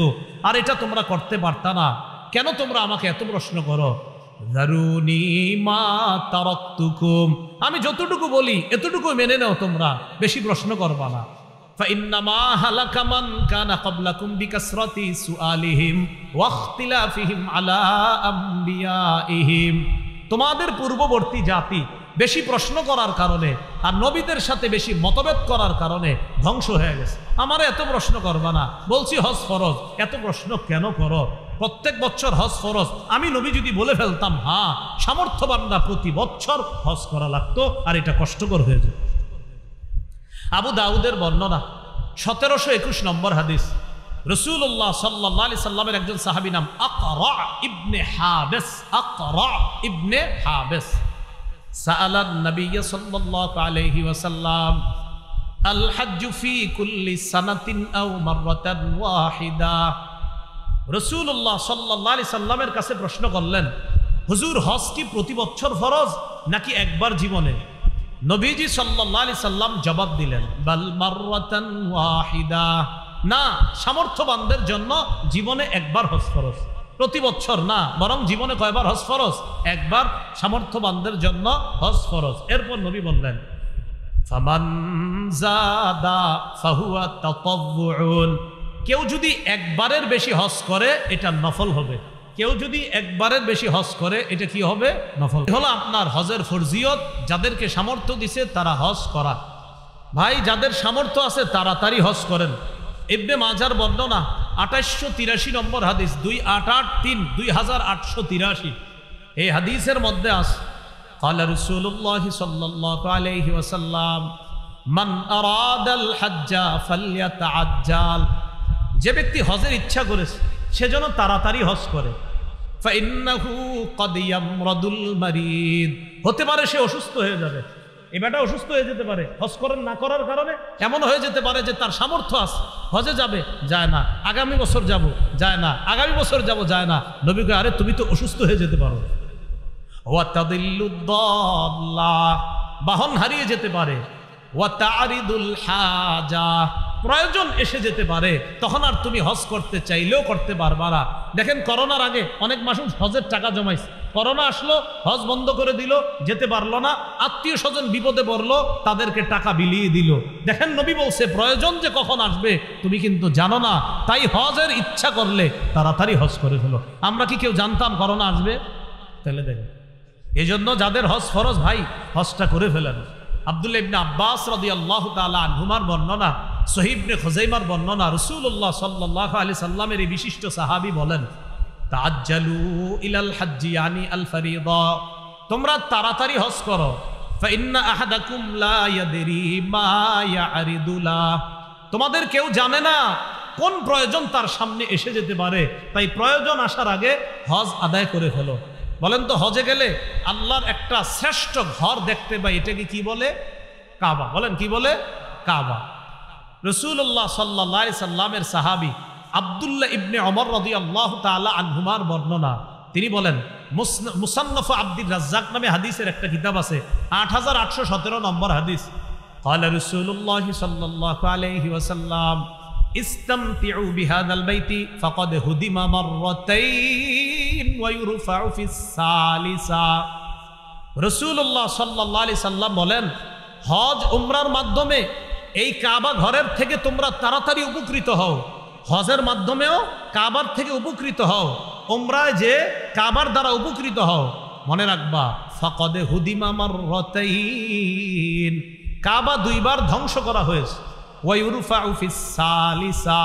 আর এটা তোমরা করতে পারতা না। কেন তোমরা আমাকে এত প্রশ্ন করো? যারুনি মা তারাকতুকুম, আমি যতটুকু বলি এতটুকু মেনে নাও, তোমরা বেশি প্রশ্ন করবা না। ফাইন্নামা হালাকা মান কানা ক্বাবলাকুম বিকাসরাতি সুআলিহিম ওয়া ইখতিলাফিহিম আলা আমবিয়াইহিম, তোমাদের পূর্ববর্তী জাতি বেশি প্রশ্ন করার কারণে আর নবীদের সাথে বেশি মতভেদ করার কারণে ধ্বংস হয়ে গেছে। আমারে এত প্রশ্ন করবা না, বলছি হজ ফরজ, এত প্রশ্ন কেন করো? প্রত্যেক বছর হজ ফরজ, আমি নবী যদি বলে ফেলতাম হ্যাঁ, সামর্থ্যবানরা প্রতি বছর হজ করা লাগতো, আর এটা কষ্টকর হয়ে যেত। আবু দাউদের বর্ণনা 1721 নম্বর হাদিস, রাসূলুল্লাহ সাল্লাল্লাহু আলাইহি সাল্লামের একজন সাহাবী নাম আকরা ইবনে হাবিস, আকরা ইবনে হাবিস সাআলান নবী সাল্লাল্লাহু আলাইহি ওয়াসাল্লাম আল হজ্জু ফি কুল্লি সানাতিন আও মাররাতান ওয়াহিদা। রাসূলুল্লাহ সাল্লাল্লাহু আলাইহি সাল্লামের কাছে প্রশ্ন করলেন, হুজুর হজ কি প্রতি বছর ফরজ নাকি একবার জীবনে? নবীজি সাল্লাল্লাহু আলাইহি সাল্লাম জবাব দিলেন, বাল মাররাতান ওয়াহিদা, না, সামর্থ্যবানদের জন্য জীবনে একবার হজ ফরজ, প্রতি বছর না, বরং জীবনে কয়বার হজ ফরজ? একবার, সামর্থ্যবানদের জন্য হজ ফরজ। এরপর নবী বললেন, ফামান যাদা ফাহুয়া তাতাওউন, কেউ যদি একবারের বেশি হজ করে এটা নফল হবে, কেউ যদি একবারের বেশি হজ করে এটা কি হবে? নফল। হলো আপনার হজের ফরজিয়ত, যাদেরকে সামর্থ্য দিছে তারা হজ করা। ভাই, যাদের সামর্থ্য আছে তাড়াতাড়ি হজ করেন, ইবনে মাজার বর্ণনা 2883 নম্বর হাদিস, 2883, 2883। এই হাদিসের মধ্যে আছে ক্বালা রাসূলুল্লাহ সাল্লাল্লাহু আলাইহি ওয়াসাল্লাম মান আরাদাল হাজ্জা ফালইয়াতাআজ্জাল, যে ব্যক্তি হজের ইচ্ছা করেছে সে যেন তাড়াতাড়ি হজ করে। ফাইন্নাহু ক্বাদ ইয়ামরাদুল মারিদ, হতে পারে সে অসুস্থ হয়ে যাবে, এই বেটা অসুস্থ হয়ে যেতে পারে হজ করেন না করার কারণে, এমন হয়ে যেতে পারে যে তার সামর্থ্য আছে হজে যাবে, যায় না, আগামী বছর যাব, যায় না, আগামী বছর যাব, যায় না। নবী কয়, আরে তুমি তো অসুস্থ হয়ে যেতে পারো। ওয়া তাদিল্লুদ দাল্লা, বাহন হারিয়ে যেতে পারে। ওয়া তারিদুল হাজা, প্রয়োজন এসে যেতে পারে, তখন আর তুমি হজ করতে চাইলেও করতে পারবা না। দেখেন করোনার আগে অনেক মানুষ হজের টাকা জমাইছে, করোনা আসলো হজ বন্ধ করে দিল, যেতে পারলো না, আত্মীয় স্বজন বিপদে পড়লো, তাদেরকে টাকা বিলিয়ে দিল। দেখেন নবী বলছে প্রয়োজন যে কখন আসবে তুমি কিন্তু জানো না, তাই হজের ইচ্ছা করলে তাড়াতাড়ি হজ করে ফেলো। আমরা কি কেউ জানতাম করোনা আসবে? তাহলে দেখেন, এই জন্য যাদের হজ ফরজ ভাই হজটা করে ফেলেন। আব্দুল্লাহ ইবনে আব্বাস রাদিয়াল্লাহু তাআলা আনহুমার বর্ণনা, সহিহ ইবনে খুজাইমার বর্ণনা, রাসূলুল্লাহ সাল্লাল্লাহু আলাইহি সাল্লামের এই বিশিষ্ট সাহাবী বলেন, তাআজ্জালু ইলাল হাজ্জি ইয়ানি আল ফরিদা, তোমরা তাড়াতাড়ি হজ করো। ফাইন্না আহাদাকুম লা ইয়াদরি মা ইয়ারিদু লা, তোমাদের কেউ জানে না কোন প্রয়োজন তার সামনে এসে যেতে পারে, তাই প্রয়োজন আসার আগে হজ আদায় করে ফেলো। বলেন তো হজে গেলে আল্লাহর একটা শ্রেষ্ঠ ঘর দেখতে পাই, এটাকে কি বলে? কাবা। বলেন কি বলে? কাবা। রাসূলুল্লাহ সাল্লাল্লাহু আলাইহি সাল্লামের সাহাবী আব্দুল্লাহ ইবনে ওমর রাদিয়াল্লাহু তাআলা আনহুমার বর্ণনা, তিনি বলেন, মুসান্নাফ আব্দুর রাজ্জাক নামে হাদিসের একটা কিতাব আছে, 8817 নম্বর হাদিস। ক্বালা রাসূলুল্লাহ সাল্লাল্লাহু আলাইহি ওয়াসাল্লাম ইসতামতিউ বিহাদাল বাইতি ফাকাদ হুদিমা মাররাতাইন ওয়া ইউরফাউ ফিস সালিসা। রাসূলুল্লাহ সাল্লাল্লাহু আলাইহি সাল্লাম বলেন, হজ উমরার মাধ্যমে এই কাবা ঘরের থেকে তোমরা তাড়াতাড়ি উপকৃত হও, হজের মাধ্যমেও কাবার থেকে উপকৃত হও, উমরায় যে কাবার দ্বারা উপকৃত হও। মনে রাখবা, ফাকাদ হুদিমা মাররাতাইন, কাবা দুইবার ধ্বংস করা হয়েছে, ওয়া ইউরফাউ ফিস সালিসা,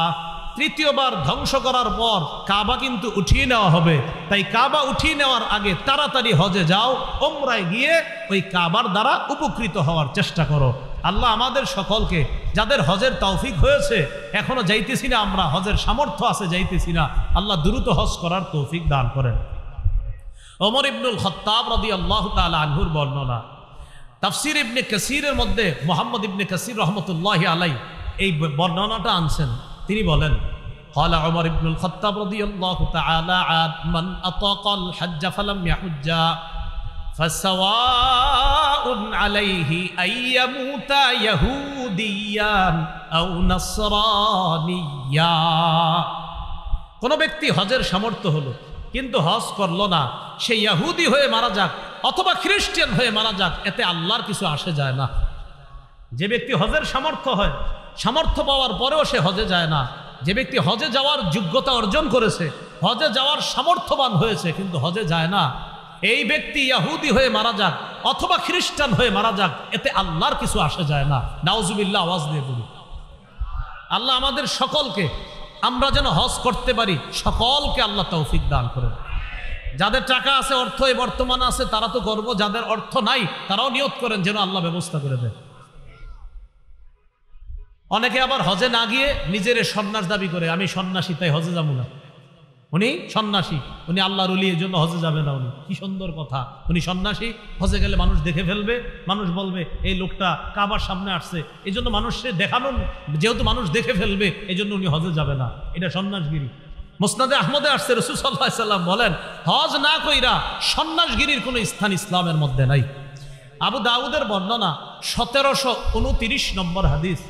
তৃতীয়বার ধ্বংস করার পর কাবা কিন্তু উঠিয়ে নেওয়া হবে। তাই কাবা উঠিয়ে নেওয়ার আগে তাড়াতাড়ি হজে যাও, উমরায় গিয়ে ওই কাবার দ্বারা উপকৃত হওয়ার চেষ্টা করো। আল্লাহ আমাদের সকলকে, যাদের হজের তৌফিক হয়েছে এখনো যাইতেছি না, আমরা হজের সামর্থ্য আছে যাইতেছি না, আল্লাহ দ্রুত হজ করার তৌফিক দান করেন। ওমর ইবনুল খাত্তাব রাদিয়াল্লাহু তাআলা আনহুর বর্ণনা, তাফসীর ইবনে কাসীরের মধ্যে মুহাম্মদ ইবনে কাসীর রাহমাতুল্লাহি আলাইহি এই বর্ণনাটা আনছেন। তিনি বলেন, ক্বালা ওমর ইবনুল খাত্তাব রাদিয়াল্লাহু তাআলা মান আতাকাল হাজ্জা ফালাম ইয়াহুজ্জা ফাসাওয়াউন আলাইহি আইয়ামুতা ইয়াহুদিয়ান আও নাসরানিয়া। কোন ব্যক্তি হজের সামর্থ্য হলো কিন্তু হজ করলো না, সে ইহুদি হয়ে মারা যাক অথবা খ্রিস্টান হয়ে মারা যাক, এতে আল্লাহর কিছু আসে যায় না। যে ব্যক্তি হজের সামর্থ্য হয়, সামর্থ্য পাওয়ার পরেও সে হজে যায় না, যে ব্যক্তি হজে যাওয়ার যোগ্যতা অর্জন করেছে, হজে যাওয়ার সামর্থ্যবান হয়েছে কিন্তু হজে যায় না, এই ব্যক্তি ইহুদি হয়ে মারা যাক অথবা খ্রিস্টান হয়ে মারা যাক, এতে আল্লাহর কিছু আসে যায় না। নাউজুবিল্লাহ, আওয়াজ দিয়ে বলি। আল্লাহ আমাদের সকলকে, আমরা যেন হজ করতে পারি, সকলকে আল্লাহ তৌফিক দান করেন। যাদের টাকা আছে, অর্থ এই বর্তমানে আছে, তারা তো করবো, যাদের অর্থ নাই তারাও নিয়ত করেন যেন আল্লাহ ব্যবস্থা করে দেন। অনেকে আবার হজে না গিয়ে নিজের সন্ন্যাস দাবি করে, আমি সন্ন্যাসী তাই হজে যাবো না। উনি সন্ন্যাসী, উনি আল্লাহর ওলি, এই জন্য হজে যাবে না। উনি কি সুন্দর কথা, উনি সন্ন্যাসী, হজে গেলে মানুষ দেখে ফেলবে, মানুষ বলবে এই লোকটা কাবার সামনে আসছে, এই জন্য মানুষকে দেখানো, যেহেতু মানুষ দেখে ফেলবে এই জন্য উনি হজে যাবে না, এটা সন্ন্যাসগিরি। মুসনাদে আহমদে আসছে, রাসূল সাল্লাল্লাহু আলাইহি সাল্লাম বলেন, হজ না কইরা সন্ন্যাসগিরির কোনো স্থান ইসলামের মধ্যে নাই। আবু দাউদের বর্ণনা 1729 নম্বর হাদিস।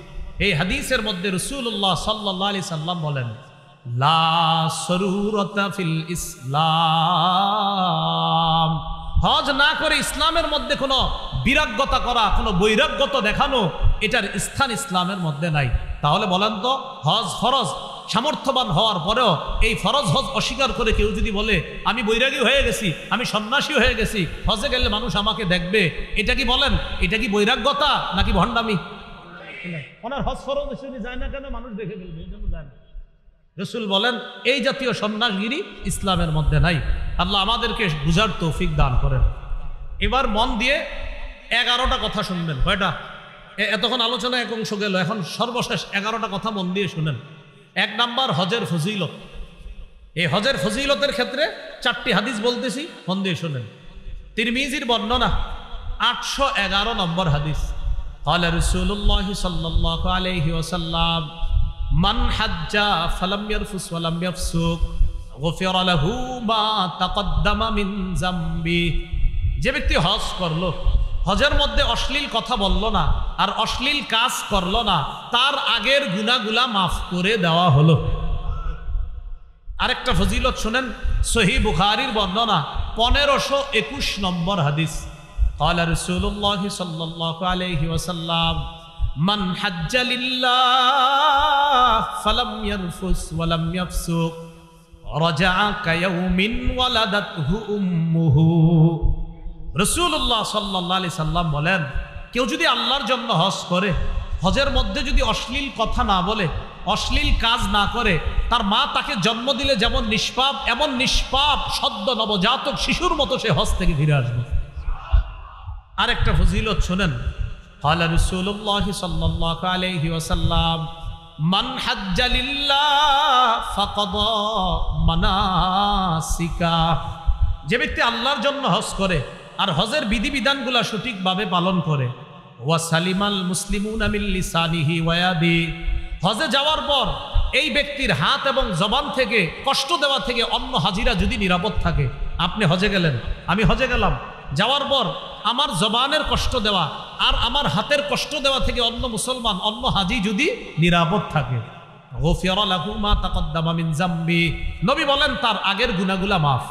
এই হাদিসের মধ্যে রাসূলুল্লাহ সাল্লাল্লাহু আলাইহি সাল্লাম বলেন, লা সরুরতা ফিল ইসলাম, হজ না করে ইসলামের মধ্যে কোনো বিরাগ্যতা করা, কোনো বৈরাগ্যতা দেখানো, এটার স্থান ইসলামের মধ্যে নাই। তাহলে বলেন তো, হজ ফরজ, সামর্থ্যবান হওয়ার পরেও এই ফরজ হজ অস্বীকার করে কেউ যদি বলে আমি বৈরাগী হয়ে গেছি, আমি সন্ন্যাসী হয়ে গেছি, হজে গেলে মানুষ আমাকে দেখবে, এটা কি বলেন, এটা কি বৈরাগ্যতা নাকি ভণ্ডামি? ওনার হজ ফরজ শুনি যায় না কেন? মানুষ দেখে ফেলবে, এই জন্য যায় না। রাসূল বলেন এই জাতীয় সন্ন্যাসগিরি ইসলামের মধ্যে নাই। আল্লাহ আমাদেরকে বুঝার তৌফিক দান করেন। এবার মন দিয়ে 11টা কথা শুনবেন। কয়টা? এতক্ষণ আলোচনা এক অংশ গেল, এখন সর্বশেষ 11টা কথা মন দিয়ে শুনেন। 1 নাম্বার হজের ফজিলত। এই হজের ফজিলতের ক্ষেত্রে 4টি হাদিস বলতেছি, মন দিয়ে শুনেন। তিরমিজির বর্ণনা 811 নম্বর হাদিস। ক্বালা রাসূলুল্লাহ সাল্লাল্লাহু আলাইহি ওয়াসাল্লাম মান হাজ্জা ফালাম ইয়ারফুস ওয়ালাম ইয়াফসুক গুফিরা লাহু মা তাকদ্দামা মিন যামবি। যে ব্যক্তি হজ করলো, হজের মধ্যে অশ্লীল কথা বলল না আর অশ্লীল কাজ করলো না, তার আগের গুনাহগুলা মাফ করে দেওয়া হলো। আরেকটা ফজিলত শুনেন, সহিহ বুখারীর বর্ণনা 1521 নম্বর হাদিস। ক্বালা রাসূলুল্লাহ সাল্লাল্লাহু আলাইহি ওয়াসাল্লাম মান হাজ্জা লিল্লাহ ফালাম ইয়ারফুস ওয়ালাম ইয়াফসুক রাজাআ কায়াউমিন ওয়ালাদাতহু উম্মুহু। রাসূলুল্লাহ সাল্লাল্লাহু আলাইহি সাল্লাম বলেন, কেউ যদি আল্লাহর জন্য হজ করে, হজের মধ্যে যদি অশ্লীল কথা না বলে, অশ্লীল কাজ না করে, তার মা তাকে জন্ম দিলে যেমন নিষ্পাপ, এমন নিষ্পাপ সদ্য নবজাতক শিশুর মতো সে হজ থেকে ফিরে আসবে। আরেকটা ফজিলত শুনেন, ক্বালা রাসূলুল্লাহ সাল্লাল্লাহু আলাইহি ওয়াসাল্লাম মান হাজ্জা লিল্লাহ ফাকাদা মানাসিকা। যে ব্যক্তি আল্লাহর জন্য হজ করে আর হজের বিধিবিধানগুলো সঠিকভাবে পালন করে, ওয়া সালিমাল মুসলিমুনা মিন লিসানিহি ওয়া ইয়াদি। হজে যাওয়ার পর এই ব্যক্তির হাত এবং জবান থেকে কষ্ট দেওয়া থেকে অন্য হাজিরা যদি নিরাপদ থাকে। আপনি হজে গেলেন, আমি হজে গেলাম, যাওয়ার পর আমার জবানের কষ্ট দেওয়া আর আমার হাতের কষ্ট দেওয়া থেকে অন্য মুসলমান, অন্য হাজি যদি নিরাপদ থাকে, গুফিরা লাহু মা তাকদ্দামা মিন যামবি। নবী বলেন তার আগের গুনাহগুলা মাফ।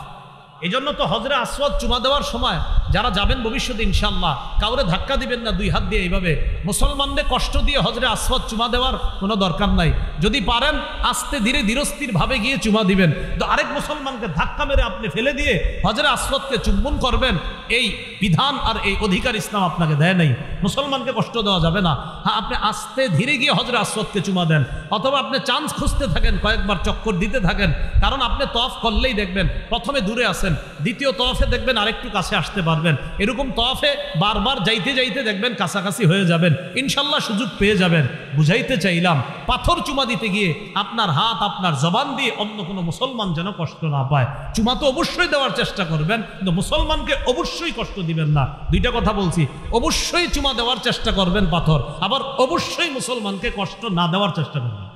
এই জন্য তো হজরে আসওয়াদ চুমা দেওয়ার সময় যারা যাবেন ভবিষ্যতে ইনশাআল্লাহ, কাউরে ধাক্কা দিবেন না 2 হাত দিয়ে। এইভাবে মুসলমানদের কষ্ট দিয়ে হজরে আসওয়াদ চুমা দেওয়ার কোনো দরকার নাই। যদি পারেন আস্তে ধীরে ধীরস্থির ভাবে গিয়ে চুমা দিবেন। তো আরেক মুসলমানকে ধাক্কা মেরে আপনি ফেলে দিয়ে হজরে আসওয়াদকে চুম্বন করবেন, এই বিধান আর এই অধিকার ইসলাম আপনাকে দেয় নাই। মুসলমানকে কষ্ট দেওয়া যাবে না। হ্যাঁ, আপনি আস্তে ধীরে গিয়ে হজরে আসওয়াদকে চুমা দেন, অথবা আপনি চান্স খুঁজতে থাকেন, কয়েকবার চক্কর দিতে থাকেন। কারণ আপনি তওয়াফ করলেই দেখবেন প্রথমে দূরে আছেন, দ্বিতীয় তওয়াফে দেখবেন আরেকটু কাছে আসতে পারবেন। এরকম তওয়াফে বারবার যাইতে যাইতে দেখবেন কাছাকাছি হয়ে যাবেন, ইনশাল্লাহ সুযোগ পেয়ে যাবেন। বুঝাইতে চাইলাম, পাথর চুমা দিতে গিয়ে আপনার হাত, আপনার জবান দিয়ে অন্য কোনো মুসলমান যেন কষ্ট না পায়। চুমা তো অবশ্যই দেওয়ার চেষ্টা করবেন, কিন্তু মুসলমানকে অবশ্যই কষ্ট দিবেন না। 2টা কথা বলছি, অবশ্যই চুমা দেওয়ার চেষ্টা করবেন পাথর, আবার অবশ্যই মুসলমানকে কষ্ট না দেওয়ার চেষ্টা করবেন।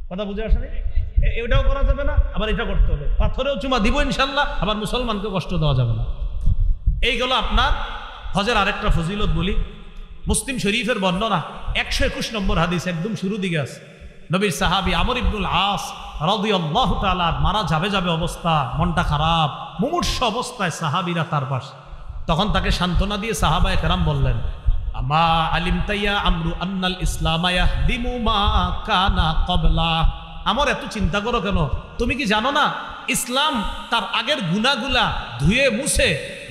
কথা বুঝে আসেনি? এটাও করা যাবে না, আবার এটা করতে হবে। পাথরেও চুমা দিব ইনশাল্লাহ, আবার মুসলমানকে কষ্ট দেওয়া যাবে না। এইগুলো আপনার হজের আরেকটা ফজিলত বলি। মুসলিম শরীফের বর্ণনা 121 নম্বর হাদিস, একদম শুরু দিকে আছে। নবীর সাহাবী আমর ইবনুল আস রাদিয়াল্লাহু তাআলা মারা যাবে অবস্থা, মনটা খারাপ, মুমূর্ষ অবস্থায় সাহাবীরা তার পাশে। তখন তাকে সান্ত্বনা দিয়ে সাহাবায়ে কেরাম বললেন, আমা আলিমতা ইয়া আমরু আন্নাল ইসলামা ইয়াহদিমু মা কানা ক্বাবলা। আমার এত চিন্তা করো কেন? তুমি কি জানো না ইসলাম তার আগের গুনাহগুলা ধুয়ে মুছে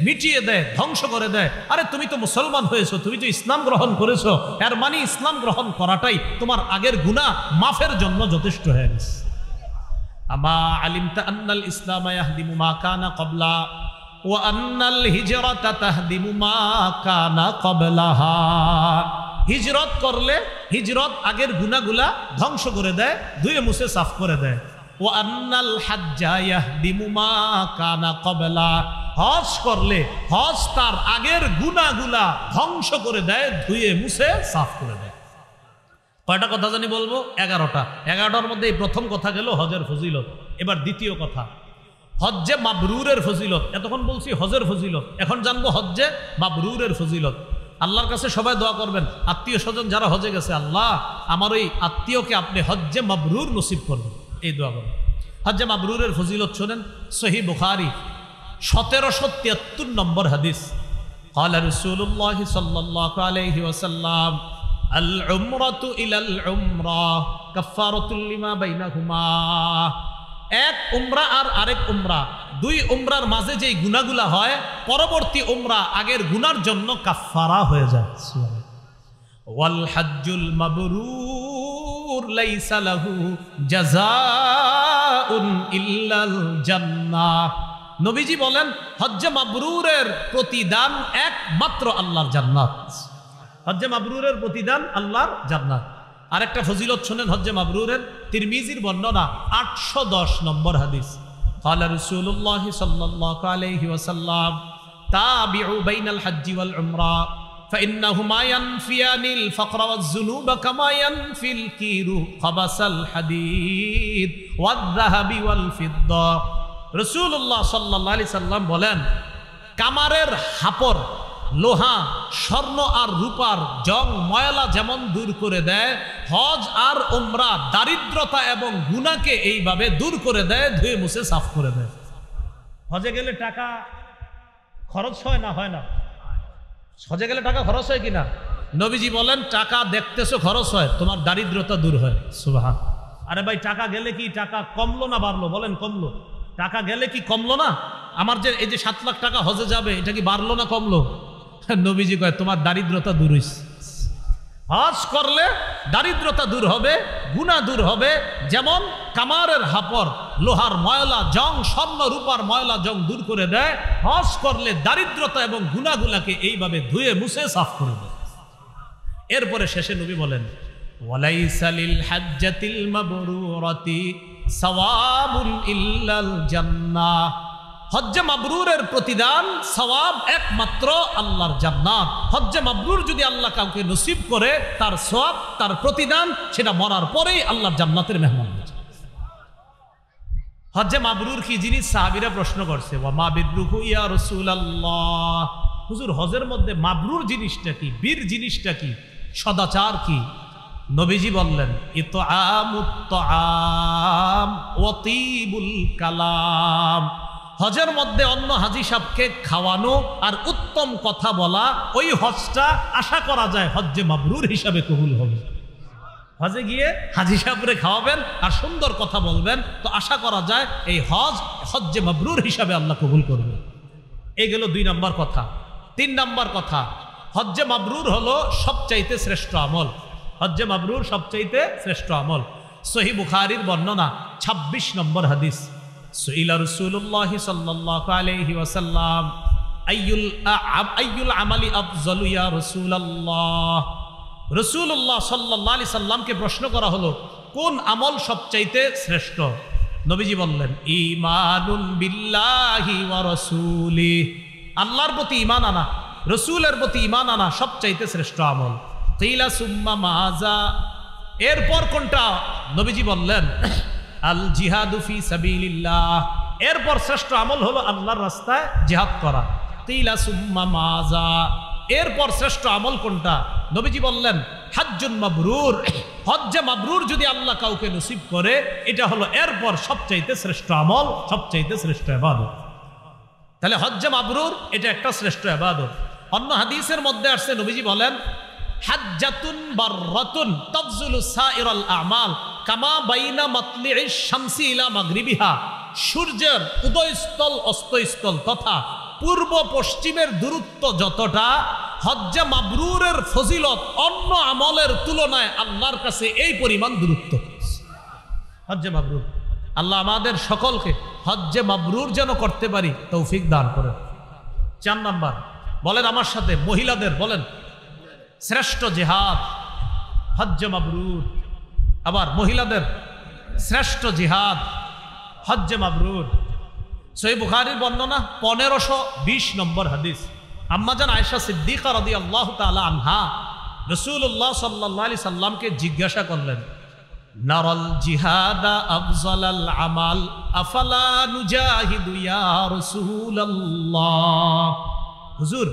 মিটিয়ে দেয়, ধ্বংস করে দেয়। আরে তুমি তো মুসলমান হয়েছো, তুমি তো ইসলাম গ্রহণ করেছো, এর মানে ইসলাম গ্রহণ করাটাই তোমার আগের গুনাহ মাফের জন্য যথেষ্ট হয়ে গেছে। আমা আলিমতা আন্নাল ইসলামা ইয়াহদিমু মা কানা ক্বাবলা ওয়া আন্নাল হিজরাতা তাহদিমু মা কানা ক্বাবলাহা। হিজরত করলে হিজরত আগের গুনাহগুলা ধ্বংস করে দেয়, ধুয়ে মুছে সাফ করে দেয়। ওয়া আন্নাল হাজ্জা ইয়াহদিমু মা কানা ক্বাবলা। হজ করলে হজ তার আগের গুনাহগুলা ধ্বংস করে দেয়, ধুয়ে মুছে সাফ করে দেয়। কয়টা কথা জানি বলবো? 11টা। 11টার মধ্যে এই প্রথম কথা গেল হজের ফজিলত। এবার দ্বিতীয় কথা, হজ্জে মাবরুরের ফজিলত। এতক্ষণ বলছি হজের ফজিলত, এখন জানবো হজ্জে মাবরুরের ফজিলত। আল্লাহর কাছে সবাই দোয়া করবেন, আত্মীয় স্বজন যারা হজে গেছে, আল্লাহ আমার ওই আত্মীয়কে আপনি হজ্জে মাবরুর নসিব করবেন, এই দোয়া করবেন। হজ্জে মাবরুরের ফজিলত শোনেন, সহিহ বুখারী 1773 নম্বর হাদিস। ক্বালা রাসূলুল্লাহ সাল্লাল্লাহু আলাইহি ওয়াসাল্লাম আল উমরাতু ইলাল উমরা কাফফারাতুল লিমা বাইনাহুমা। এক উমরা আর আরেক উমরা, 2 উমরার মাঝে যেই গুনাহগুলা হয়, পরবর্তী উমরা আগের গুনার জন্য কাফফারা হয়ে যায়। ওয়াল হাজ্জুল মাবরুর লাইসা লাহু জাযাউন ইল্লাল জান্নাহ। নবীজি বলেন হজ্জে মাবরুরের প্রতিদান একমাত্র আল্লাহর জান্নাত। হজ্জে মাবরুরের প্রতিদান আল্লাহর জান্নাত। আরেকটা ফজিলত শুনেন হজ্জে মাবরুরের, তিরমিজির বর্ণনা 810 নম্বর হাদিস। قال رسول الله صلى الله عليه وسلم تابعوا بين الحج والعمرة فإنهما ينفيان الفقر والذنوب كما ينفي الكير خبث الحديد والذهب والفضة। রাসূলুল্লাহ সাল্লাল্লাহু আলাইহি সাল্লাম বলেন, কামারের হাপর, লোহা, স্বর্ণ আর রূপার জং ময়লা যেমন দূর করে দেয়, হজ আর উমরা দারিদ্রতা এবং গুনাহকে এইভাবে দূর করে দেয়, ধুয়ে মুছে সাফ করে দেয়। হজে গেলে টাকা খরচ হয় না? হয় না? হজে গেলে টাকা খরচ হয় কিনা? নবীজি বলেন টাকা দেখতেছো খরচ হয়, তোমার দারিদ্রতা দূর হয়। সুবহান। আরে ভাই, টাকা গেলে কি টাকা কমলো না বাড়লো? বলেন কমলো। টাকা গেলে কি কমলো না? আমার যে এই যে 7 লাখ টাকা হজে যাবে, এটা কি বাড়লো না কমলো? নবীজি কয় তোমার দারিদ্রতা দূর হইছে। হজ করলে দারিদ্রতা দূর হবে, গুনাহ দূর হবে। যেমন কামারের হাপর, লোহার ময়লা জং, স্বর্ণ রূপার ময়লা জং দূর করে দেয়, হজ করলে দারিদ্রতা এবং গুনাহগুলাকে এইভাবে ধুয়ে মুছে সাফ করে দেয়। এরপরে শেষে নবী বলেন ওয়ালাইসা লিল হাজ্জাতিল মাবরুরাতি সাওয়াবুন ইল্লাল জান্নাহ। হজ্জে মাবরুরের প্রতিদান সওয়াব একমাত্র আল্লাহর জান্নাত। হজ্জে মাবরুর যদি আল্লাহ কাউকে নসিব করে, তার সওয়াব, তার প্রতিদান সেটা মরার পরেই আল্লাহর জান্নাতের মেহমান হয়ে যায়। হজ্জে মাবরুর কি জিনিস? সাহাবীরা প্রশ্ন করছে, ওয়া মা বিররুহু ইয়া রাসূলুল্লাহ। হুজুর, হজের মধ্যে মাবরুর জিনিসটা কি? বীর জিনিসটা কি? সদাচার কি? নবীজি বললেন ইতআমুত তাআম ওয়া তিবুল কালাম। হজের মধ্যে অন্য হাজী সাহেবকে খাওয়ানো আর উত্তম কথা বলা, ওই হজটা আশা করা যায় হজ্জে মাবরুর হিসাবে কবুল হবে। হজে গিয়ে হাজী সাহেবরে খাওয়াবেন আর সুন্দর কথা বলবেন, তো আশা করা যায় এই হজ্জে মাবরুর হিসাবে আল্লাহ কবুল করবে। এই গেল 2 নম্বর কথা। 3 নম্বর কথা, হজ্জে মাবরুর হলো সবচাইতে শ্রেষ্ঠ আমল। হজ্জে মাবরুর সবচাইতে শ্রেষ্ঠ আমল। সহিহ বুখারীর বর্ণনা 26 নম্বর হাদিস। সুইলা রাসূলুল্লাহ সাল্লাল্লাহু আলাইহি ওয়াসাল্লাম আইয়ুল আমালি আফজালু ইয়া রাসূলুল্লাহ। রাসূলুল্লাহ সাল্লাল্লাহু আলাইহি সাল্লামকে প্রশ্ন করা হলো কোন আমল সবচাইতে শ্রেষ্ঠ? নবীজি বললেন ঈমানুন বিল্লাহি ওয়া রাসূলিহি। আল্লাহর প্রতি ঈমান আনা, রাসূলের প্রতি ঈমান আনা সবচাইতে শ্রেষ্ঠ আমল। কিলা সুম্মা মাযা। এরপর কোনটা? নবীজি বললেন আল জিহাদু ফি সাবিলিল্লাহ। এরপর শ্রেষ্ঠ আমল হলো আল্লাহর রাস্তায় জিহাদ করা। কিলা সুম্মা মাযা। এরপর শ্রেষ্ঠ আমল কোনটা? নবীজি বললেন হাজ্জুন মাবরুর। হজ্জে মাবরুর যদি আল্লাহ কাউকে নসিব করে, এটা হলো এরপর সবচাইতে শ্রেষ্ঠ আমল, সবচাইতে শ্রেষ্ঠ ইবাদত। তাহলে হজ্জে মাবরুর এটা একটা শ্রেষ্ঠ ইবাদত। অন্য হাদিসের মধ্যে আসছে, নবীজি বলেন হাজ্জাতুন বাররাতুন তাফজুলু সাইরাল আমাল কামা বাইনা মাতলিইশ শামসি ইলা মাগরিবিহা। সূর্যের উদয়স্থল অস্তস্থল তথা পূর্ব পশ্চিমের দূরত্ব যতটা, হজ্জে মাবরুরের ফজিলত অন্য আমলের তুলনায় আল্লাহর কাছে এই পরিমাণ দূরত্ব। হজ্জে মাবরুর। আল্লাহ আমাদের সকলকে হজ্জে মাবরুর যেন করতে পারি তৌফিক দান করেন। 4 নাম্বার, বলেন আমার সাথে, মহিলাদের বলেন শ্রেষ্ঠ জিহাদ হজ্জে মাবরুর। আবার মহিলাদের শ্রেষ্ঠ জিহাদ হজ্জে মাবরুর। সহিহ বুখারীর বর্ণনা 1520 নম্বর হাদিস। আম্মাজান আয়েশা সিদ্দিকা রাদিয়াল্লাহু তাআলা আনহা রাসূলুল্লাহ সাল্লাল্লাহু আলাইহি সাল্লামকে জিজ্ঞাসা করলেন নারাল জিহাদা আফজালাল আমাল আফালা নুজাহিদু ইয়া রাসূলুল্লাহ। হুজুর,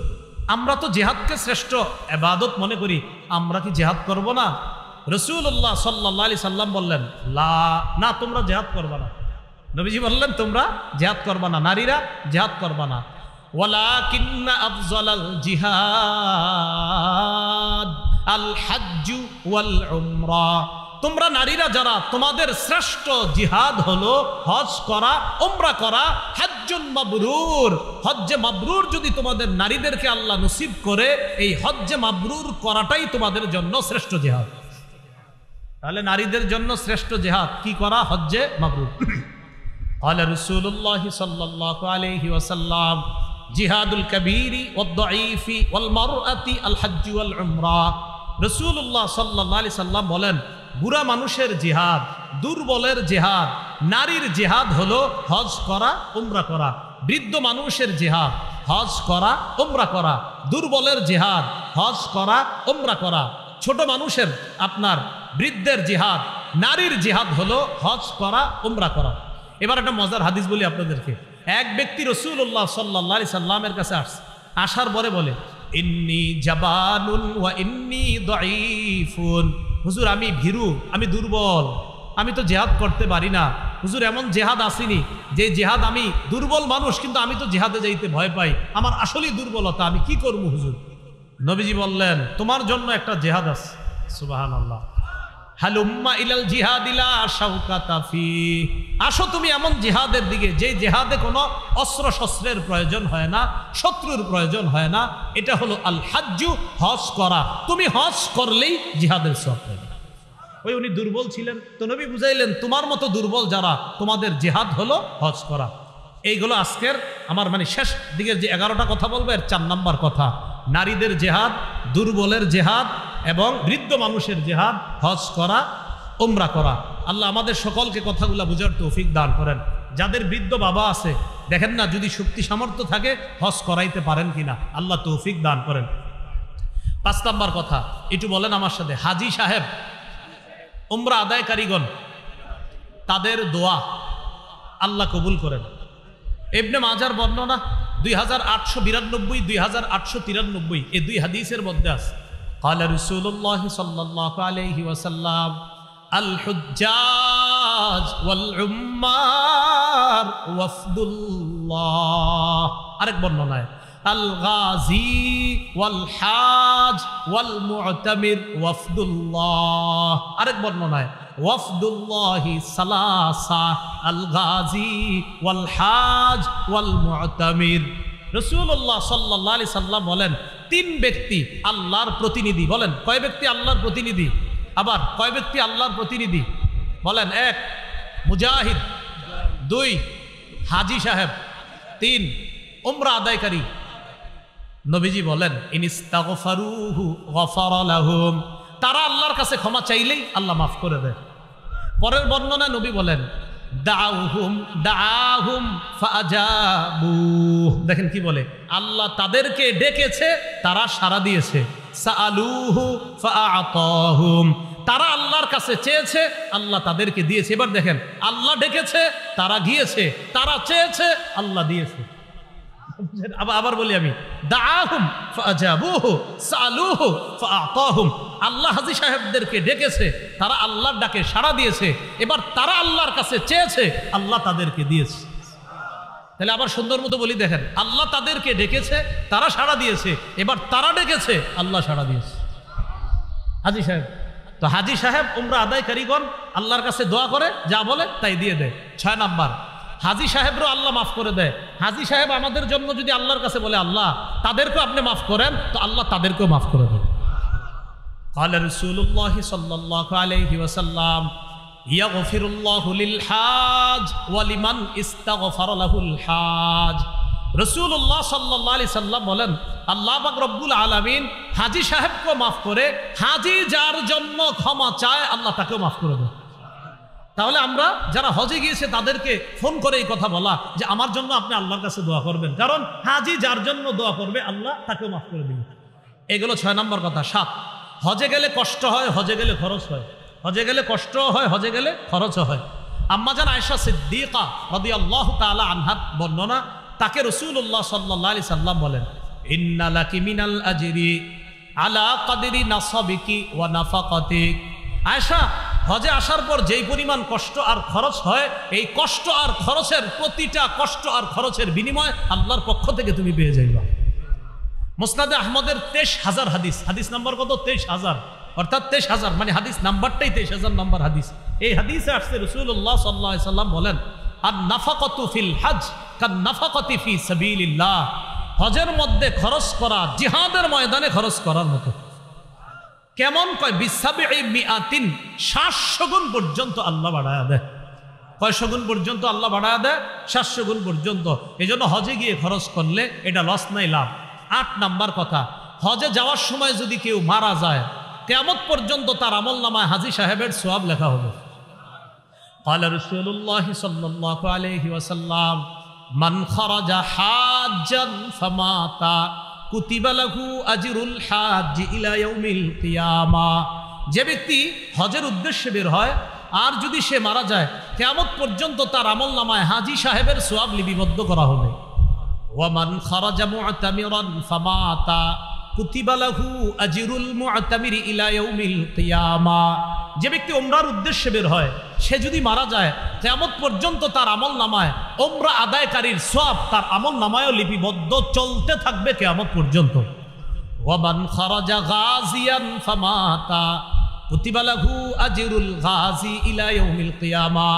আমরা তো জিহাদকে শ্রেষ্ঠ ইবাদত মনে করি, আমরা কি জিহাদ করব না? রাসূলুল্লাহ সাল্লাল্লাহু আলাইহি সাল্লাম বললেন না, তোমরা জিহাদ করবা না। নবীজি বললেন তোমরা জিহাদ করবা না, নারীরা জিহাদ করবা না। ওয়ালাকিন্না আফজালাল জিহাদ আল হাজ্জু ওয়াল উমরা। তোমরা নারীরা যারা, তোমাদের শ্রেষ্ঠ জিহাদ হলো হজ করা, উমরা করা, হজ্জুন মাবরুর। হজ্জে মাবরুর যদি তোমাদের নারীদেরকে আল্লাহ নসিব করে, এই হজ্জে মাবরুর করাটাই তোমাদের জন্য শ্রেষ্ঠ জিহাদ। তাহলে নারীদের জন্য শ্রেষ্ঠ জিহাদ কি করা? হজ্জে মাবরুর। قال رسول الله صلى الله عليه وسلم جهاد الكبير والضعيف والمرأة الحج والعمرة। রাসূলুল্লাহ সাল্লাল্লাহু আলাইহি সাল্লাম বলেন, বুড়া মানুষের জিহাদ, দুর্বলের জিহাদ, নারীর জিহাদ হলো হজ করা, উমরা করা। বৃদ্ধ মানুষের জিহাদ হজ করা, উমরা করা। দুর্বলের জিহাদ হজ করা, উমরা করা। ছোট মানুষের, আপনার বৃদ্ধের জিহাদ, নারীর জিহাদ হলো হজ করা, উমরা করা। এবার একটা মজার হাদিস বলি আপনাদেরকে। এক ব্যক্তি রাসূলুল্লাহ সাল্লাল্লাহু আলাইহি সাল্লামের কাছে আসছে, আসার পরে বলে, ইন্নী জাবানুন ওয়া ইন্নী দাঈফুন। হুজুর আমি ভীরু, আমি দুর্বল, আমি তো জিহাদ করতে পারি না। হুজুর এমন জিহাদ আসেনি যে জিহাদ, আমি দুর্বল মানুষ কিন্তু আমি তো জিহাদে যাইতে ভয় পাই, আমার আসলেই দুর্বলতা, আমি কি করব হুজুর? নবীজি বললেন, তোমার জন্য একটা জিহাদ আছে। সুবহানাল্লাহ। হালুম্মা ইলাল জিহাদিলা শাওকাতা ফি। আসো তুমি এমন জিহাদের দিকে যে জিহাদে কোনো অস্ত্র শস্ত্রের প্রয়োজন হয় না, শত্রুর প্রয়োজন হয় না। এটা হলো আল হাজ্জু, হজ করা। তুমি হজ করলেই জিহাদের সওয়াব পাবে। ওই উনি দুর্বল ছিলেন, তো নবী বুঝাইলেন, তোমার মতো দুর্বল যারা, তোমাদের জিহাদ হলো হজ করা। এইগুলো আজকের আমার শেষ দিকের যে 11টা কথা বলবো, এর 4 নাম্বার কথা, নারীদের জিহাদ, দুর্বলের জিহাদ এবং বৃদ্ধ মানুষের জিহাদ, হজ করা, উমরা করা। আল্লাহ আমাদের সকলকে কথাগুলো বুঝার তৌফিক দান করেন। যাদের বৃদ্ধ বাবা আছে, দেখেন না যদি শক্তি সামর্থ্য থাকে হজ করাইতে পারেন কিনা, আল্লাহ তৌফিক দান করেন। 5 নাম্বার কথা একটু বলেন আমার সাথে, হাজি সাহেব, উমরা আদায়কারীগণ, তাদের দোয়া আল্লাহ কবুল করেন। ইবনে মাজার বর্ণনা 2892, 2893 এই 2 হাদিসের মধ্যে আছে, قال رسول الله صلى الله عليه وسلم الحجاج والعمار وفد الله। আরেক বর্ণনায় আল গাজী ওয়াল হাজ ওয়াল মুতামির ওয়াফদুল্লাহ। আরেক বর্ণনায় ওয়াফদুল্লাহি সালাসা আল গাজী ওয়াল হাজ ওয়াল মুতামির। রাসূলুল্লাহ সাল্লাল্লাহু আলাইহি সাল্লাম বলেন, 3 ব্যক্তি আল্লাহর প্রতিনিধি। বলেন কয় ব্যক্তি আল্লাহর প্রতিনিধি? আবার কয় ব্যক্তি আল্লাহর প্রতিনিধি? বলেন 1 মুজাহিদ, 2 হাজি সাহেব, 3 উমরা আদায়কারী। নবীজি বলেন, ইনিস্তাগফারুহু গফারা লাহুম। তারা আল্লাহর কাছে ক্ষমা চাইলেই আল্লাহ মাফ করে দেয়। পরের বর্ণনায় নবী বলেন, দাআহুম ফাআজাবু। দেখেন কি বলে, আল্লাহ তাদেরকে ডেকেছে, তারা সাড়া দিয়েছে। সাআলুহু ফাআতাহুম। তারা আল্লাহর কাছে চেয়েছে, আল্লাহ তাদেরকে দিয়েছে। এবার দেখেন, আল্লাহ ডেকেছে, তারা গিয়েছে, তারা চেয়েছে, আল্লাহ দিয়েছে। আবার বলি আমি, দাআহুম ফাআজাবুহু সাআলুহু ফাআতাহুম। আল্লাহ হাজী সাহেবদেরকে ডেকেছে, তারা আল্লাহর ডাকে সাড়া দিয়েছে। এবার তারা আল্লাহর কাছে চেয়েছে, আল্লাহ তাদেরকে দিয়েছে। তাহলে আবার সুন্দর মতো বলি, দেখেন, আল্লাহ তাদেরকে ডেকেছে, তারা সাড়া দিয়েছে। এবার তারা ডেকেছে, আল্লাহ সাড়া দিয়েছে। হাজী সাহেব, তো হাজী সাহেব উমরা আদায়কারীগণ আল্লাহর কাছে দোয়া করে, যা বলে তাই দিয়ে দেয়। 6 নাম্বার, হাজী সাহেবরও আল্লাহ মাফ করে দেয়। হাজী সাহেব আমাদের জন্য যদি আল্লাহর কাছে বলে, আল্লাহ তাদেরকেও আপনি মাফ করেন, তো আল্লাহ তাদেরকেও মাফ করে দেন। قال رسول الله صلى الله عليه وسلم يغفر الله للحاج ولمن استغفر له الحاج। রাসূলুল্লাহ সাল্লাল্লাহু আলাইহি সাল্লাম বলেন, আল্লাহ পাক রব্বুল আলামিন হাজী সাহেবকে মাফ করে, হাজী যার জন্য ক্ষমা চায় আল্লাহ তাকেও মাফ করে দেন। তাহলে আমরা যারা হজে গিয়েছে তাদেরকে ফোন করে এই কথা বলা যে আমার জন্য আপনি আল্লাহর কাছে দোয়া করবেন, কারণ হাজী যার জন্য দোয়া করবে আল্লাহ তাকেও মাফ করে দিবেন। এগুলো 6 নম্বর কথা। 7, হজে গেলে কষ্ট হয়, হজে গেলে খরচ হয়। হজে গেলে কষ্ট হয়, হজে গেলে খরচ হয়। আম্মাজান আয়েশা সিদ্দিকা রাদিয়াল্লাহু তাআলা আনহা বর্ণনা, তাকে রাসূলুল্লাহ সাল্লাল্লাহু আলাইহি সাল্লাম বলেন, ইন্না লাকি মিনাল আজরি আলা কদরি নাসাবিকি ওয়া নাফাকাতিক। আয়েশা, হজে আসার পর যেই পরিমাণ কষ্ট আর খরচ হয়, এই কষ্ট আর খরচের, প্রতিটা কষ্ট আর খরচের বিনিময় আল্লাহর পক্ষ থেকে তুমি পেয়ে যাইবা। মুসনাদে আহমদের 23,000 হাদিস। হাদিস নাম্বার কত? 23,000। অর্থাৎ 23,000, মানে হাদিস নাম্বারটাই 23,000 নম্বর হাদিস। এই হাদিসে আসছে রাসূলুল্লাহ সাল্লাল্লাহু আলাইহি সাল্লাম বলেন, আর নাফাকাতু ফিল হজ কান নাফাকাতি ফি সাবিলিল্লাহ, হজের মধ্যে খরচ করা জিহাদের ময়দানে খরচ করার মতো। কেমন? কয় বিসাবিই মিআতিন, 700 গুণ পর্যন্ত আল্লাহ বাড়ায়া দেয়। কয়শো গুণ পর্যন্ত আল্লাহ বাড়ায়া দেয়? 700 গুণ পর্যন্ত। এই জন্য হজে গিয়ে খরচ করলে এটা লস নাই, লাভ। 8 নাম্বার কথা, হজে যাওয়ার সময় যদি কেউ মারা যায়, কিয়ামত পর্যন্ত তার আমল নামায় হাজী সাহেবের সওয়াব লেখা হবে। ক্বালা রাসূলুল্লাহ সাল্লাল্লাহু আলাইহি ওয়াসাল্লাম, মান খারাজা হাজ্জান ফামাতা কুতিবা লাহু আজরুল হাজ্জ ইলা ইয়াউমিল কিয়ামা। যে ব্যক্তি হজের উদ্দেশ্যে বের হয় আর যদি সে মারা যায়, কিয়ামত পর্যন্ত তার আমল নামায় হাজী সাহেবের সওয়াব লিপিবদ্ধ করা হবে। ওয়া মান খারাজা মু'তামিরান ফামাতা কুতিবা লাহু আজরুল মু'তামিরি ইলা ইয়াউমিল কিয়ামা। যে ব্যক্তি উমরার উদ্দেশ্যে বের হয়, সে যদি মারা যায়, কিয়ামত পর্যন্ত তার আমল নামায় উমরা আদায়কারীর সওয়াব তার আমল নামায়ও লিপিবদ্ধ চলতে থাকবে কিয়ামত পর্যন্ত। ওয়া মান খারাজা গাজিয়ান ফামাতা কুতিবা লাহু আজরুল গাজি ইলা ইয়াউমিল কিয়ামা।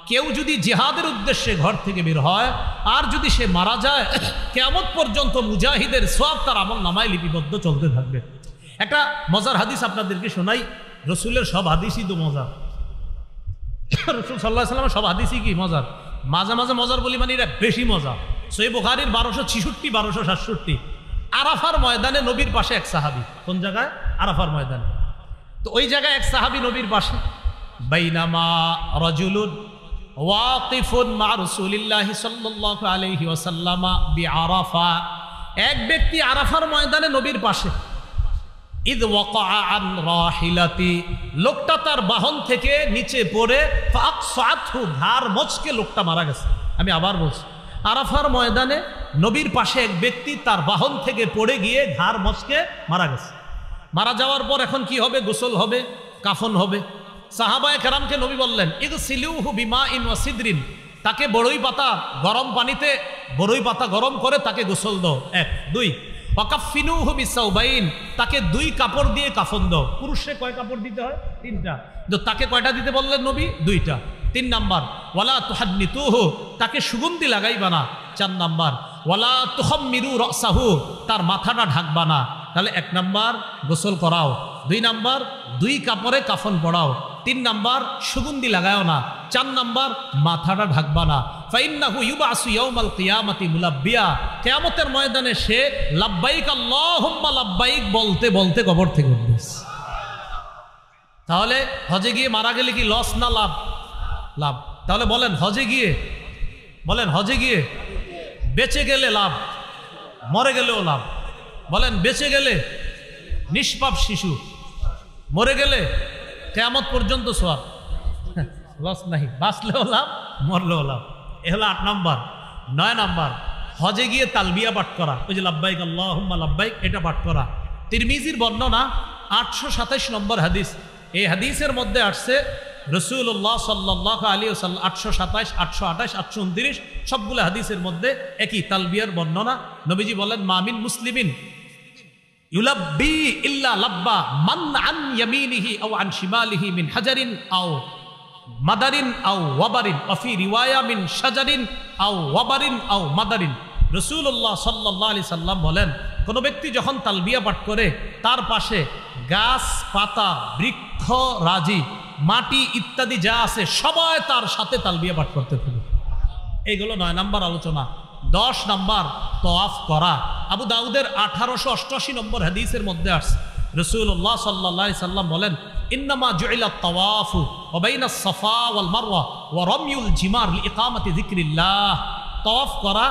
কেউ যদি জিহাদের উদ্দেশ্যে ঘর থেকে বের হয় আর যদি সে মারা যায়, কিয়ামত পর্যন্ত মুজাহিদের সওয়াব তার আমল নামায় লিপিবদ্ধ চলতে থাকবে। একটা মজার হাদিস আপনাদেরকে শোনাই। রসুলের সব হাদিসই তো মজার। রসুল সাল্লাল্লাহু আলাইহি ওয়াসাল্লামের সব হাদিসই কি মজার। মাঝে মাঝে মজার বলি, মানে এটা বেশি মজা। সহিহ বুখারীর 1266, 1267। আরাফার ময়দানে নবীর পাশে এক সাহাবী। কোন জায়গায়? আরাফার ময়দানে। তো ওই জায়গায় এক সাহাবী নবীর পাশে। বাইনামা রাজুলুন ওয়াকিফুন মা রাসূলিল্লাহি সাল্লাল্লাহু আলাইহি ওয়াসাল্লাম বিআরাফা। এক ব্যক্তি আরাফার ময়দানে নবীর পাশে। ইদ ওয়াকা আন রাহিলাতি, লোকটা তার বাহন থেকে নিচে পড়ে ফাকসাতহু, ঘাড় মচকে লোকটা মারা গেছে। আমি আবার বলছি, আরাফার ময়দানে নবীর পাশে এক ব্যক্তি তার বাহন থেকে পড়ে গিয়ে ঘাড় মচকে মারা গেছে। মারা যাওয়ার পর এখন কি হবে? গোসল হবে, কাফন হবে। সাহাবায়ে কেরামকে নবী বললেন, ইগসিলুহু বিমাইন ওয়া সিদরিন, তাকে বড়ই পাতা গরম পানিতে বড়ই পাতা গরম করে তাকে গোসল দাও। 1, 2 ওয়াকাফিনুহু বিসাউবাইন, তাকে 2 কাপড় দিয়ে কাফন দাও। পুরুষে কয় কাপড় দিতে হয়? 3টা। তো তাকে কয়টা দিতে বললেন নবী? 2টা। 3 নাম্বার, ওয়ালা তুহান্নিতুহু, তাকে সুগন্ধি লাগাইবা না। 4 নাম্বার, ওয়ালা তুখাম্মিরু রাসাহু, তার মাথাটা ঢাকবা না। তাহলে 1 নাম্বার গোসল করাও, 2 নাম্বার 2 কাপড়ে কাফন পড়াও, 3 নাম্বার সুগন্ধি লাগাও না, 4 নাম্বার মাথাটা ঢাকবা না। ফাইন্নাহু ইউবাসু ইয়াউমাল কিয়ামাতি মুলাব্বিয়া, কিয়ামতের ময়দানে সে লাব্বাইক আল্লাহুম্মা লাব্বাইক বলতে বলতে কবর থেকে উঠবে। তাহলে হজে গিয়ে মারা গেলে কি লস না লাভ? লাভ। তাহলে বলেন হজে গিয়ে, বলেন হজে গিয়ে বেঁচে গেলে লাভ, মরে গেলেও লাভ। বলেন বেঁচে গেলে নিষ্পাপ শিশু, মরে গেলে কিয়ামত পর্যন্ত সওয়াব, লস নাই। বাঁচলেও লাভ, মরলেও লাভ। এ হলো 8 নাম্বার। 9 নাম্বার, হজে গিয়ে তালবিয়া পাঠ করা। ওই যে লাব্বাইক আল্লাহুম্মা লাব্বাইক, এটা পাঠ করা। তিরমিজির বর্ণনা 827 নম্বর হাদিস। এই হাদিসের মধ্যে আসছে রাসূলুল্লাহ সাল্লাল্লাহু আলাইহি ওয়াসাল্লাম 827, 828, 829 সবগুলো হাদিসের মধ্যে একই তালবিয়ার বর্ণনা। নবীজি বলেন, মামিন মুসলিমিন ইউলাব্বি ইল্লা লাব্বা মান আন ইয়ামিনিহি আও আন শিমালিহি মিন হাজারিন আও মাদারিন আও ওয়াবারিন, অফি রিওয়ায়া মিন শাজারিন আও ওয়াবারিন আও মাদারিন। রাসূলুল্লাহ সাল্লাল্লাহু আলাইহি সাল্লাম বলেন, কোন ব্যক্তি যখন তালবিয়া পাঠ করে তার পাশে গাছ পাতা বৃক্ষ রাজি মাটি ইত্যাদি যা আছে সবাই তার সাথে তালবিয়া পাঠ করতে থাকবে। এইগুলো 9 নাম্বার আলোচনা। 10 নাম্বার, তওয়াফ করা। আবু দাউদের 1888 নম্বর হাদিসের মধ্যে আসছে, রাসূলুল্লাহ সাল্লাল্লাহু আলাইহি সাল্লাম বলেন, ইন্নামা জুইলাত তাওয়াফু ওয়া বাইনাস সাফা ওয়াল মারওয়া ওয়া রামিউল জিমার লিইকামাতি যিকরিল্লাহ। তওয়াফ করা,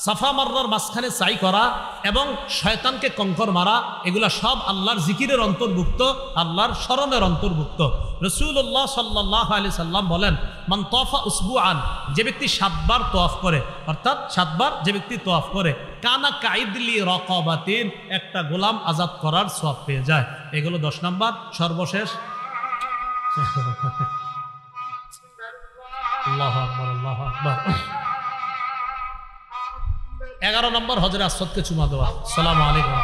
সাফা মারওয়ার মাঝখানে সাই করা এবং শয়তানকে কঙ্কর মারা, এগুলা সব আল্লাহর জিকিরের অন্তর্ভুক্ত, আল্লাহর স্মরণের অন্তর্ভুক্ত। রাসূলুল্লাহ সাল্লাল্লাহু আলাইহি সাল্লাম বলেন, মান তাওফা উসবুআন, যে ব্যক্তি 7 বার তওয়াফ করে, অর্থাৎ 7 বার যে ব্যক্তি তওয়াফ করে, কানা কাইদলি রাকাবাতিন, একটা গোলাম আজাদ করার সওয়াব পেয়ে যায়। এগুলো 10 নাম্বার। সর্বশেষ আল্লাহু আকবার, আল্লাহু আকবার। 11 নম্বর, হজরে আসওয়াদকে চুমা দেওয়া। আসসালামু আলাইকুম।